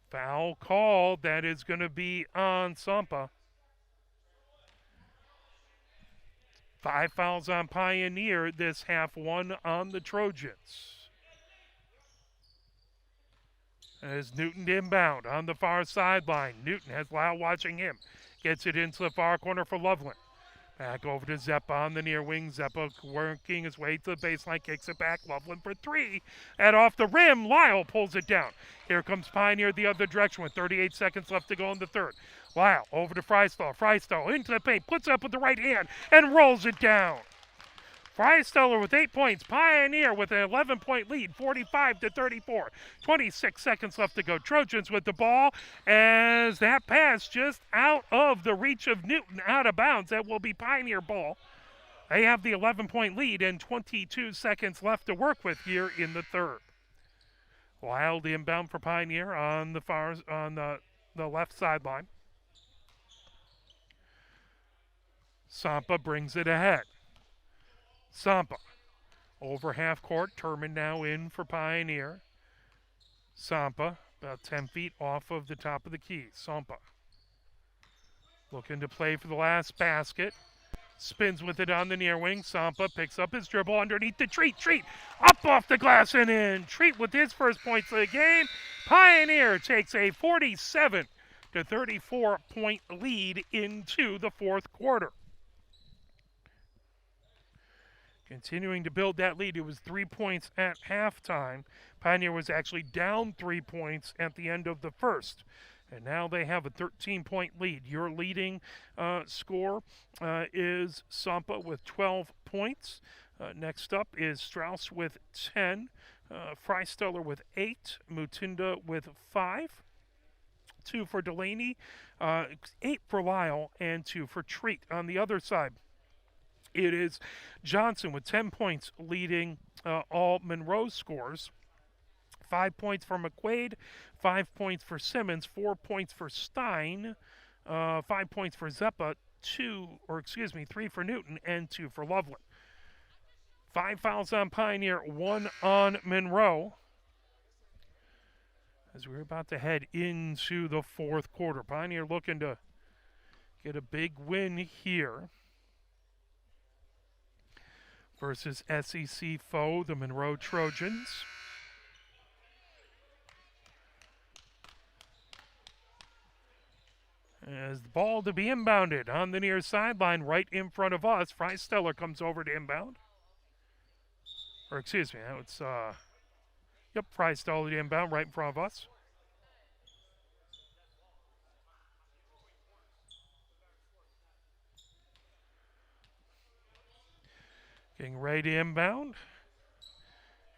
Foul called. That is going to be on Sampa. 5 fouls on Pioneer this half, 1 on the Trojans. As Newton inbound on the far sideline. Newton has Lyle watching him. Gets it into the far corner for Loveland. Back over to Zeppa on the near wing. Zeppa working his way to the baseline, kicks it back. Loveland for three. And off the rim, Lyle pulls it down. Here comes Pioneer the other direction with 38 seconds left to go in the third. Lyle over to Freistall. Freistall into the paint, puts it up with the right hand, and rolls it down. Freisteller with 8 points. Pioneer with an 11-point lead, 45-34. 26 seconds left to go. Trojans with the ball as that pass just out of the reach of Newton, out of bounds. That will be Pioneer ball. They have the 11-point lead and 22 seconds left to work with here in the third. Wild inbound for Pioneer on the left sideline. Sampa brings it ahead. Sampa over half court. Turman now in for Pioneer. Sampa about 10 feet off of the top of the key. Sampa looking to play for the last basket. Spins with it on the near wing. Sampa picks up his dribble underneath the Treat. Treat up off the glass and in. Treat with his first points of the game. Pioneer takes a 47-34 point lead into the fourth quarter. Continuing to build that lead. It was 3 points at halftime. Pioneer was actually down 3 points at the end of the first. And now they have a 13-point lead. Your leading score is Sampa with 12 points. Next up is Strauss with 10. Freisteller with 8. Mutinda with 5. 2 for Delaney. 8 for Lyle. And 2 for Treat. On the other side, it is Johnson with 10 points leading all Monroe scores. 5 points for McQuaid, 5 points for Simmons, 4 points for Stein, 5 points for Zeppa, 3 for Newton, and 2 for Loveland. 5 fouls on Pioneer, 1 on Monroe. As we're about to head into the fourth quarter, Pioneer looking to get a big win here versus SEC foe, the Monroe Trojans. As the ball to be inbounded on the near sideline right in front of us. Freisteller comes over to inbound. Or excuse me, it's Freisteller to inbound right in front of us. Getting ready to inbound.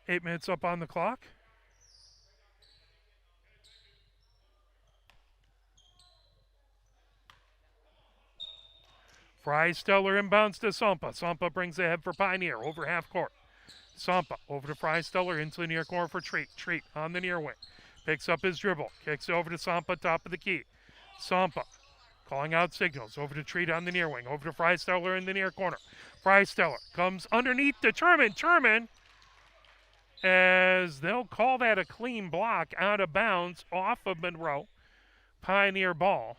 8 minutes up on the clock. Freisteller inbounds to Sampa. Sampa brings ahead for Pioneer over half court. Sampa over to Freisteller into the near corner for Treat. Treat on the near wing. Picks up his dribble. Kicks over to Sampa, top of the key. Sampa calling out signals. Over to Treat on the near wing. Over to Freisteller in the near corner. Freisteller comes underneath to Turman. Turman, as they'll call that a clean block out of bounds off of Monroe. Pioneer ball.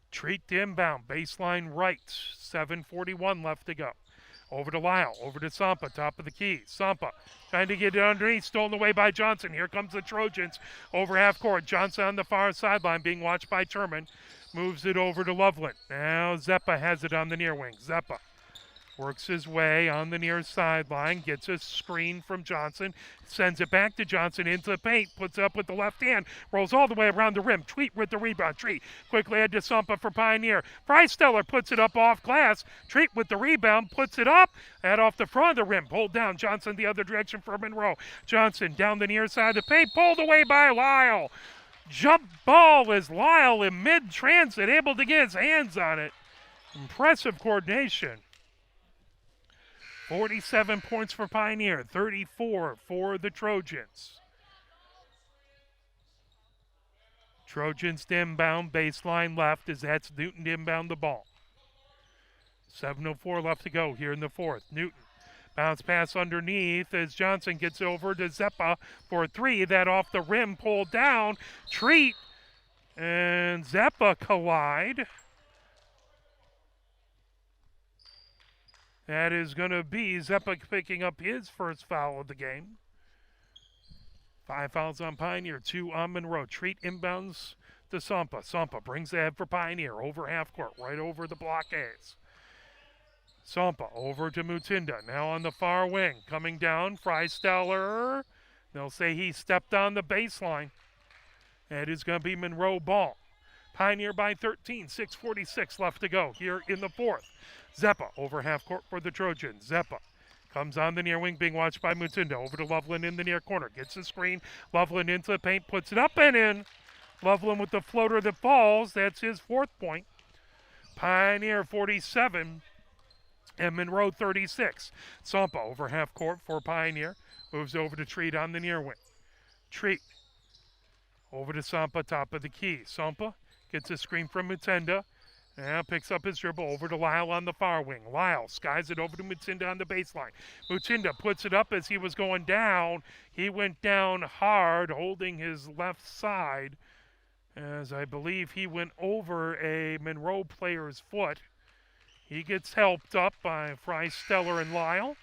Treat to inbound, baseline right, 7:41 left to go. Over to Lyle, over to Sampa, top of the key. Sampa trying to get it underneath, stolen away by Johnson. Here comes the Trojans over half court. Johnson on the far sideline being watched by Turman. Moves it over to Loveland. Now Zeppa has it on the near wing. Zeppa Works his way on the near sideline, gets a screen from Johnson, sends it back to Johnson into the paint, puts it up with the left hand, rolls all the way around the rim. Treat with the rebound. Treat quickly head to Sumpa for Pioneer. Freisteller puts it up off glass. Treat with the rebound, puts it up, and off the front of the rim. Pulled down. Johnson the other direction for Monroe. Johnson down the near side of the paint, pulled away by Lyle. Jump ball as Lyle in mid-transit, able to get his hands on it. Impressive coordination. 47 points for Pioneer, 34 for the Trojans. Trojans to inbound, baseline left as that's Newton to inbound the ball. 7:04 left to go here in the fourth. Newton, bounce pass underneath as Johnson gets over to Zeppa for a three. That off the rim, pulled down. Treat and Zeppa collide. That is going to be Zeppa picking up his first foul of the game. 5 fouls on Pioneer, 2 on Monroe. Treat inbounds to Sumpa. Sumpa brings the head for Pioneer over half court, right over the blockades. Sumpa over to Mutinda, now on the far wing. Coming down, Freisteller. They'll say he stepped on the baseline. That is going to be Monroe ball. Pioneer by 13, 6:46 left to go here in the fourth. Zeppa over half court for the Trojans. Zeppa comes on the near wing, being watched by Mutinda. Over to Loveland in the near corner. Gets the screen. Loveland into the paint, puts it up and in. Loveland with the floater that falls. That's his 4th point. Pioneer 47 and Monroe 36. Sumpa over half court for Pioneer. Moves over to Treat on the near wing. Treat over to Sumpa, top of the key. Sumpa gets a screen from Mutinda. Now picks up his dribble over to Lyle on the far wing. Lyle skies it over to Mutinda on the baseline. Mutinda puts it up as he was going down. He went down hard, holding his left side, as I believe he went over a Monroe player's foot. He gets helped up by Freisteller and Lyle.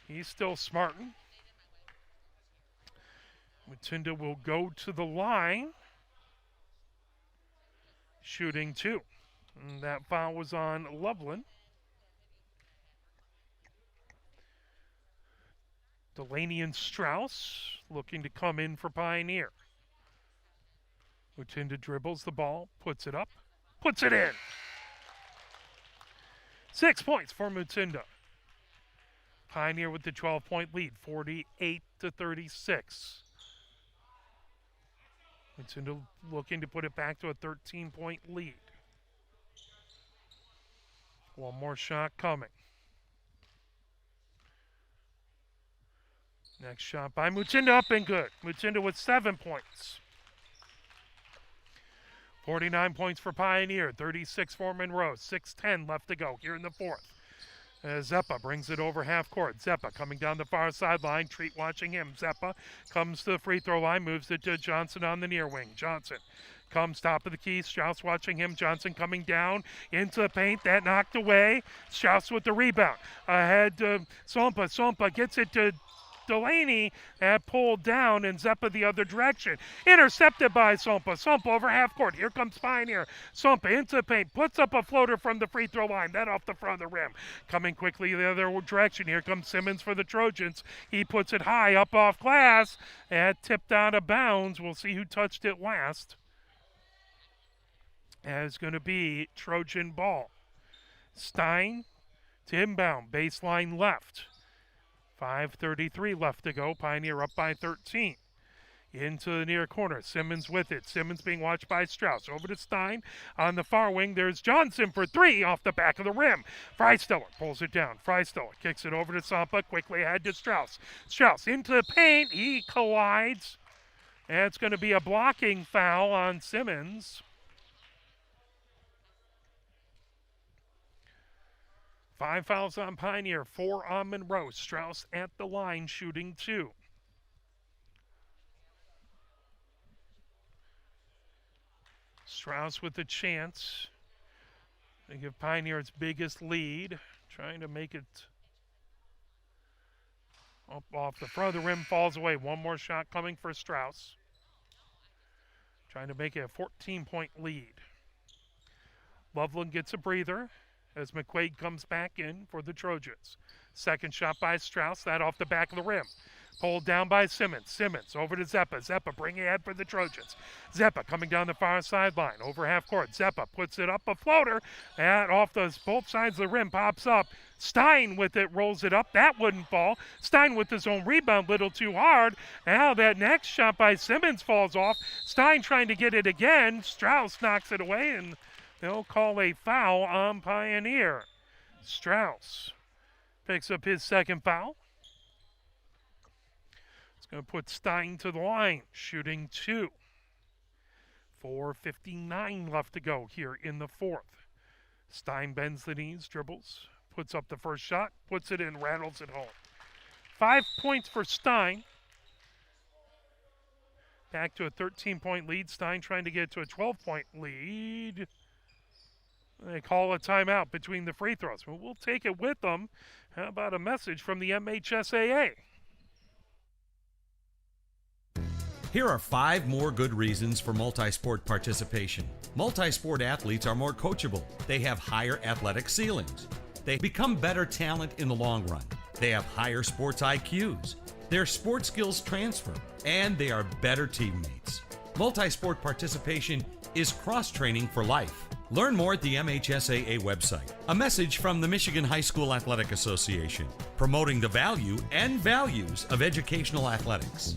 He's still smarting. Mutinda will go to the line, shooting 2. And that foul was on Loveland. Delaney and Strauss looking to come in for Pioneer. Mutinda dribbles the ball, puts it up, puts it in. 6 points for Mutinda. Pioneer with the 12-point lead, 48-36. Mutinda looking to put it back to a 13-point lead. One more shot coming. Next shot by Mutinda, up and good. Mutinda with 7 points. 49 points for Pioneer, 36 for Monroe. 6:10 left to go here in the fourth. Zeppa brings it over half court. Zeppa coming down the far sideline. Treat watching him. Zeppa comes to the free throw line, moves it to Johnson on the near wing. Johnson comes top of the key. Strauss watching him. Johnson coming down into the paint. That knocked away. Strauss with the rebound. Ahead to Sumpa. Sumpa gets it to Delaney, and pulled down, and Zeppa the other direction. Intercepted by Sumpa. Sumpa over half court. Here comes Pioneer. Sumpa into the paint. Puts up a floater from the free throw line. That off the front of the rim. Coming quickly the other direction. Here comes Simmons for the Trojans. He puts it high up off glass and tipped out of bounds. We'll see who touched it last. And it's going to be Trojan ball. Stein to inbound. Baseline left. 5:33 left to go. Pioneer up by 13. Into the near corner. Simmons with it. Simmons being watched by Strauss. Over to Stein. On the far wing, there's Johnson for 3 off the back of the rim. Freisteller pulls it down. Freisteller kicks it over to Sumpa. Quickly ahead to Strauss. Strauss into the paint. He collides. And it's going to be a blocking foul on Simmons. 5 fouls on Pioneer, 4 on Monroe. Strauss at the line, shooting 2. Strauss with a chance to give Pioneer its biggest lead. Trying to make it up off the front of the rim, falls away. One more shot coming for Strauss. Trying to make it a 14-point lead. Loveland gets a breather as McQuaid comes back in for the Trojans. Second shot by Strauss, that off the back of the rim. Pulled down by Simmons. Simmons over to Zeppa. Zeppa bringing ahead for the Trojans. Zeppa coming down the far sideline over half court. Zeppa puts it up, a floater. That off both sides of the rim pops up. Stein with it, rolls it up. That wouldn't fall. Stein with his own rebound, little too hard. Now that next shot by Simmons falls off. Stein trying to get it again. Strauss knocks it away, and they'll call a foul on Pioneer. Strauss picks up his second foul. It's going to put Stein to the line, shooting 2. 4:59 left to go here in the fourth. Stein bends the knees, dribbles, puts up the first shot, puts it in, rattles it home. 5 points for Stein. Back to a 13-point lead. Stein trying to get to a 12-point lead. They call a timeout between the free throws. But we'll take it with them. How about a message from the MHSAA? Here are 5 more good reasons for multi-sport participation. Multi-sport athletes are more coachable. They have higher athletic ceilings. They become better talent in the long run. They have higher sports IQs. Their sports skills transfer, and they are better teammates. Multi-sport participation is cross-training for life. Learn more at the MHSAA website. A message from the Michigan High School Athletic Association, promoting the value and values of educational athletics.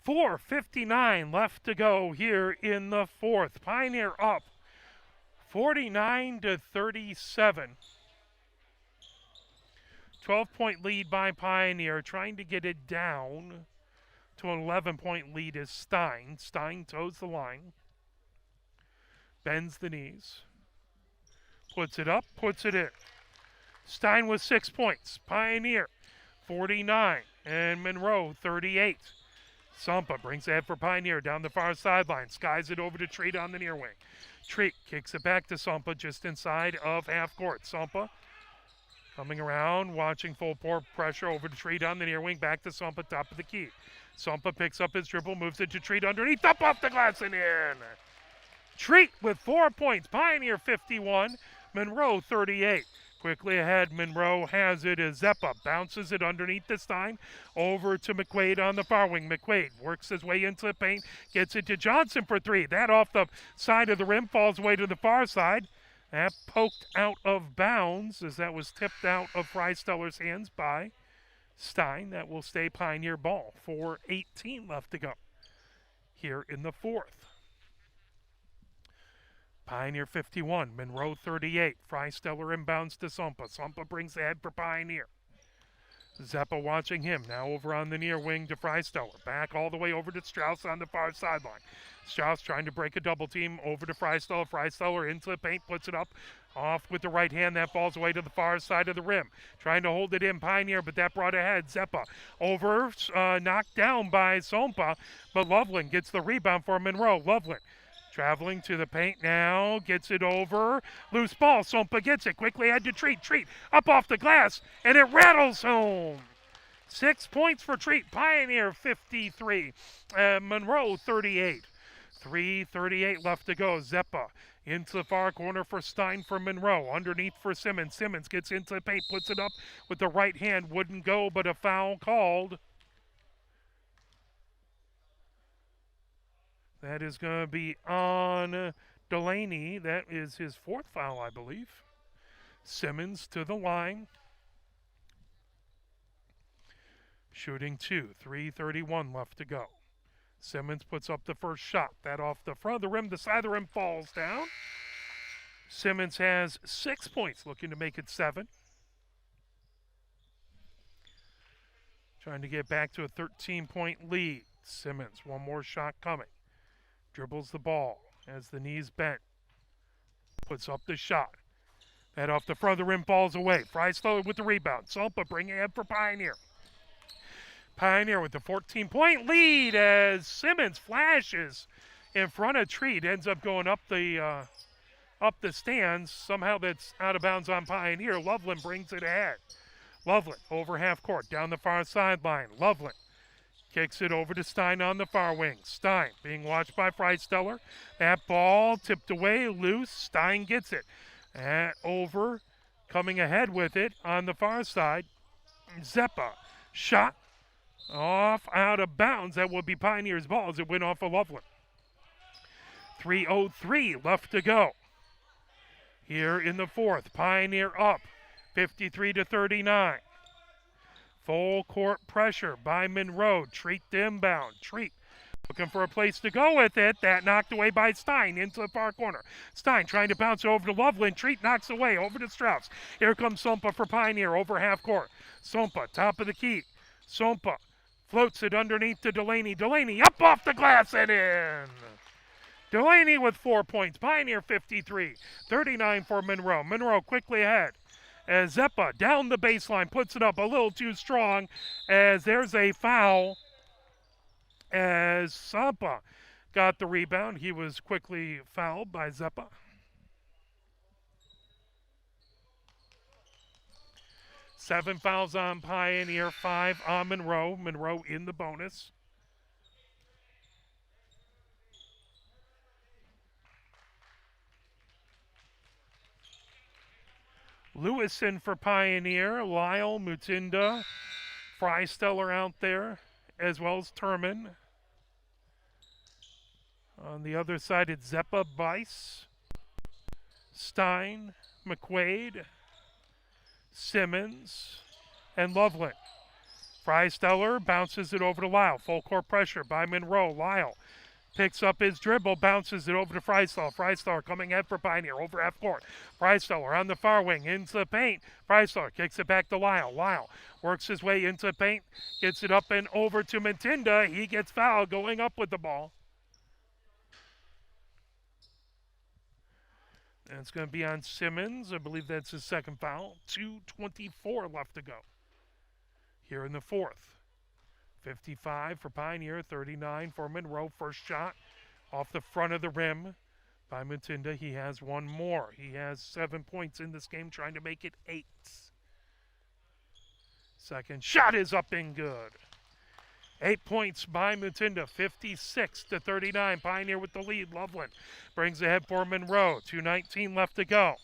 4:59 left to go here in the fourth. Pioneer up 49-37. 12-point lead by Pioneer, trying to get it down to an 11-point lead is Stein. Stein toes the line, bends the knees, puts it up, puts it in. Stein with 6 points. Pioneer 49 and Monroe 38. Sampa brings it for Pioneer down the far sideline. Skies it over to Treat on the near wing. Treat kicks it back to Sampa just inside of half court. Sampa coming around, watching full pressure over to Treat on the near wing. Back to Sampa, top of the key. Sampa picks up his dribble, moves it to Treat underneath, up off the glass and in. Treat with 4 points. Pioneer 51, Monroe 38. Quickly ahead, Monroe has it as Zeppa bounces it underneath this time over to McQuaid on the far wing. McQuaid works his way into the paint, gets it to Johnson for 3. That off the side of the rim, falls away to the far side. That poked out of bounds as that was tipped out of Freisteller's hands by Stein. That will stay Pioneer ball. 4:18 left to go here in the fourth. Pioneer 51, Monroe 38. Freisteller inbounds to Sampa. Sampa brings the head for Pioneer. Zeppa watching him. Now over on the near wing to Freisteller. Back all the way over to Strauss on the far sideline. Strauss trying to break a double team over to Freisteller. Freisteller into the paint, puts it up. Off with the right hand. That falls away to the far side of the rim. Trying to hold it in, Pioneer, but that brought ahead. Zeppa over, knocked down by Sampa, but Loveland gets the rebound for Monroe. Loveland traveling to the paint now, gets it over. Loose ball, Sompa gets it. Quickly had to Treat. Treat up off the glass, and it rattles home. 6 points for Treat. Pioneer 53, Monroe 38. 3:38 left to go. Zeppa into the far corner for Stein for Monroe. Underneath for Simmons. Simmons gets into the paint, puts it up with the right hand. Wouldn't go, but a foul called. That is going to be on Delaney. That is his 4th foul, I believe. Simmons to the line. Shooting 2. 3:31 left to go. Simmons puts up the first shot. That off the front of the rim. The side of the rim falls down. Simmons has 6 points, looking to make it 7. Trying to get back to a 13-point lead. Simmons, one more shot coming. Dribbles the ball as the knees bent. Puts up the shot. That off the front of the rim falls away. Freisteller with the rebound. Sampa bringing it for Pioneer. Pioneer with the 14-point lead as Simmons flashes in front of Treat. Ends up going up the stands. Somehow that's out of bounds on Pioneer. Loveland brings it ahead. Loveland over half court. Down the far sideline. Loveland Kicks it over to Stein on the far wing. Stein being watched by Freisteller. That ball tipped away, loose. Stein gets it. Over, coming ahead with it on the far side. Zeppa. Shot off out of bounds. That would be Pioneers' ball as it went off of Loveland. 3:03 left to go. Here in the fourth. Pioneer up 53-39. Full court pressure by Monroe. Treat the inbound. Treat looking for a place to go with it. That knocked away by Stein into the far corner. Stein trying to bounce it over to Loveland. Treat knocks away over to Strauss. Here comes Sompa for Pioneer over half court. Sompa, top of the key. Sompa floats it underneath to Delaney. Delaney up off the glass and in. Delaney with 4 points. Pioneer 53. 39 for Monroe. Monroe quickly ahead. As Zeppa down the baseline puts it up a little too strong as there's a foul as Sampa got the rebound. He was quickly fouled by Zeppa. Seven fouls on Pioneer, 5 on Monroe. Monroe in the bonus. Lewison for Pioneer, Lyle, Mutinda, Freisteller out there, as well as Turman. On the other side, it's Zeppa, Bice, Stein, McQuaid, Simmons, and Loveland. Freisteller bounces it over to Lyle. Full court pressure by Monroe. Lyle picks up his dribble, bounces it over to Freisteller. Freisteller coming in for Pioneer over half court. Freisteller on the far wing into the paint. Freisteller kicks it back to Lyle. Lyle works his way into the paint, gets it up and over to Mutinda. He gets fouled going up with the ball. And it's going to be on Simmons. I believe that's his second foul. 2:24 left to go here in the fourth. 55 for Pioneer, 39 for Monroe. First shot off the front of the rim by Mutinda. He has one more. He has 7 points in this game, trying to make it 8. Second shot is up and good. 8 points by Mutinda, 56-39. Pioneer with the lead. Loveland brings ahead for Monroe. 2:19 left to go.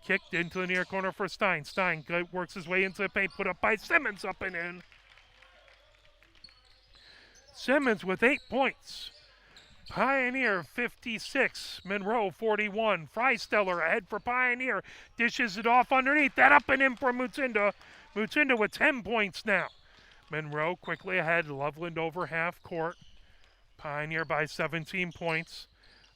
Kicked into the near corner for Stein. Stein works his way into the paint, put up by Simmons, up and in. Simmons with 8 points. Pioneer 56, Monroe 41. Freisteller ahead for Pioneer. Dishes it off underneath. That up and in for Mutinda. Mutinda with 10 points now. Monroe quickly ahead. Loveland over half court. Pioneer by 17 points.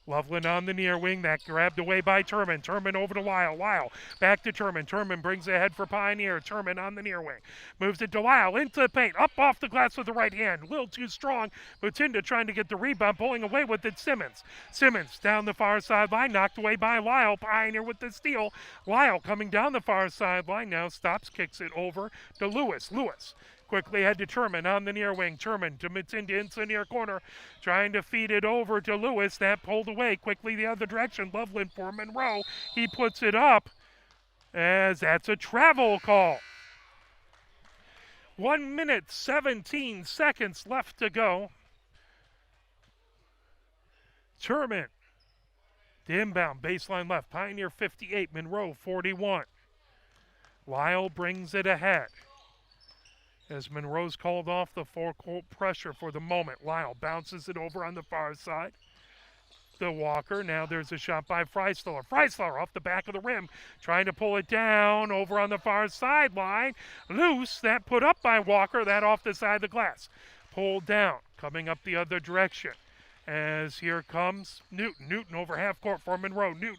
Loveland on the near wing. That grabbed away by Turman. Turman over to Lyle. Lyle back to Turman. Turman brings it ahead for Pioneer. Turman on the near wing. Moves it to Lyle into the paint. Up off the glass with the right hand. A little too strong. Mutinda trying to get the rebound. Pulling away with it. Simmons. Simmons down the far sideline. Knocked away by Lyle. Pioneer with the steal. Lyle coming down the far sideline. Now stops. Kicks it over to Lewis. Lewis quickly head to Turman on the near wing. Turman to Mutinda into the near corner. Trying to feed it over to Lewis. That pulled away quickly the other direction. Loveland for Monroe. He puts it up as that's a travel call. 1 minute, 17 seconds left to go. Turman. The inbound, baseline left. Pioneer 58, Monroe 41. Lyle brings it ahead. As Monroe's called off the full-court pressure for the moment. Lyle bounces it over on the far side. To Walker. Now there's a shot by Freisteller. Freisteller off the back of the rim. Trying to pull it down over on the far sideline. Loose. That put up by Walker. That off the side of the glass. Pulled down. Coming up the other direction. As here comes Newton. Newton over half court for Monroe. Newton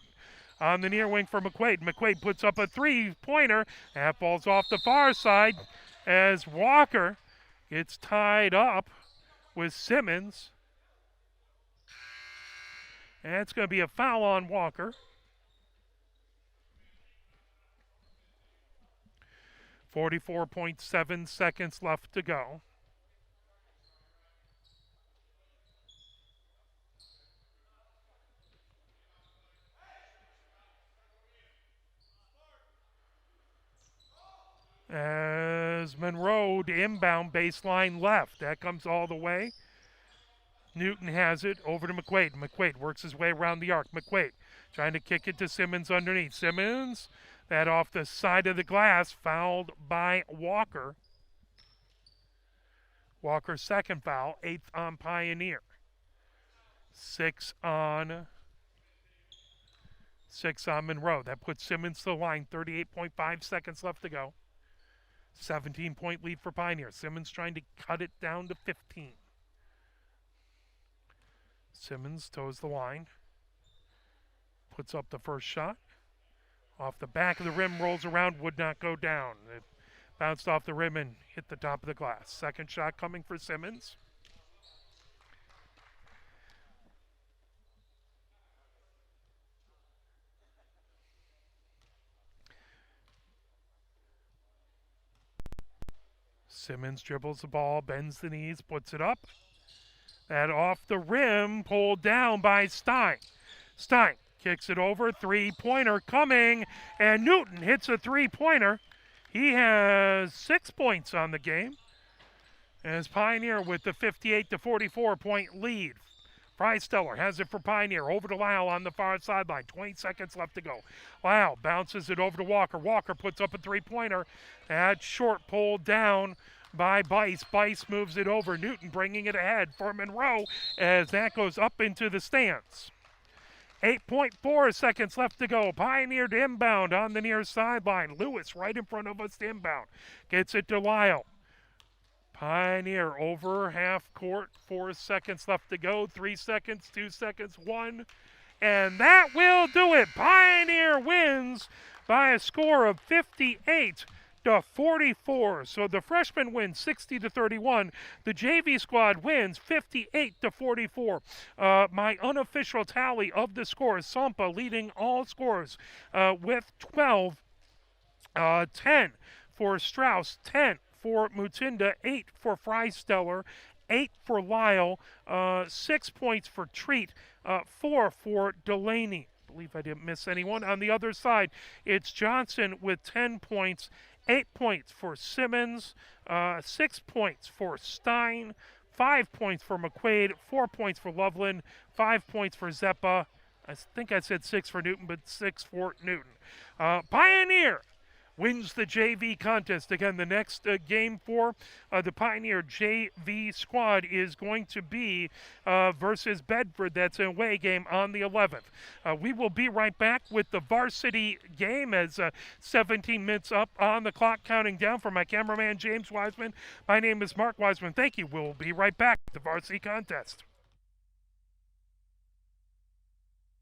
on the near wing for McQuaid. McQuaid puts up a three-pointer. That ball's off the far side. As Walker gets tied up with Simmons. And it's going to be a foul on Walker. 44.7 seconds left to go. As Monroe Monroe to inbound baseline left. That comes all the way. Newton has it over to McQuaid. McQuaid works his way around the arc. McQuaid trying to kick it to Simmons underneath. Simmons, that off the side of the glass, fouled by Walker. Walker's second foul, 8th on Pioneer. 6 on Monroe. That puts Simmons to the line, 38.5 seconds left to go. 17-point lead for Pioneer. Simmons trying to cut it down to 15. Simmons toes the line. Puts up the first shot. Off the back of the rim, rolls around, would not go down. It bounced off the rim and hit the top of the glass. Second shot coming for Simmons. Simmons dribbles the ball, bends the knees, puts it up. That off the rim, pulled down by Stein. Stein kicks it over, three-pointer coming, and Newton hits a three-pointer. He has 6 points on the game as Pioneer with the 58-44-point lead. Freisteller has it for Pioneer, over to Lyle on the far sideline. 20 seconds left to go. Lyle bounces it over to Walker. Walker puts up a three-pointer. That short pulled down by Bice. Bice moves it over. Newton bringing it ahead for Monroe as that goes up into the stands. 8.4 seconds left to go. Pioneer to inbound on the near sideline. Lewis right in front of us to inbound. Gets it to Lyle. Pioneer over half court. 4 seconds left to go. 3 seconds, 2 seconds, 1. And that will do it. Pioneer wins by a score of 58-44. So the freshmen win 60-31. The JV squad wins 58-44. My unofficial tally of the scores: Sampa leading all scores with 12. 10 for Strauss, 10 for Mutinda, 8 for Freisteller, 8 for Lyle, 6 points for Treat, 4 for Delaney. I believe I didn't miss anyone. On the other side, it's Johnson with 10 points, 8 points for Simmons, 6 points for Stein, 5 points for McQuaid, 4 points for Loveland, 5 points for Zeppa. I think I said 6 for Newton, but 6 for Newton. Pioneer wins the JV contest. Again, the next game for the Pioneer JV squad is going to be versus Bedford. That's an away game on the 11th. We will be right back with the varsity game as 17 minutes up on the clock, counting down. For my cameraman, James Wiseman, my name is Mark Wiseman. Thank you. We'll be right back with the varsity contest.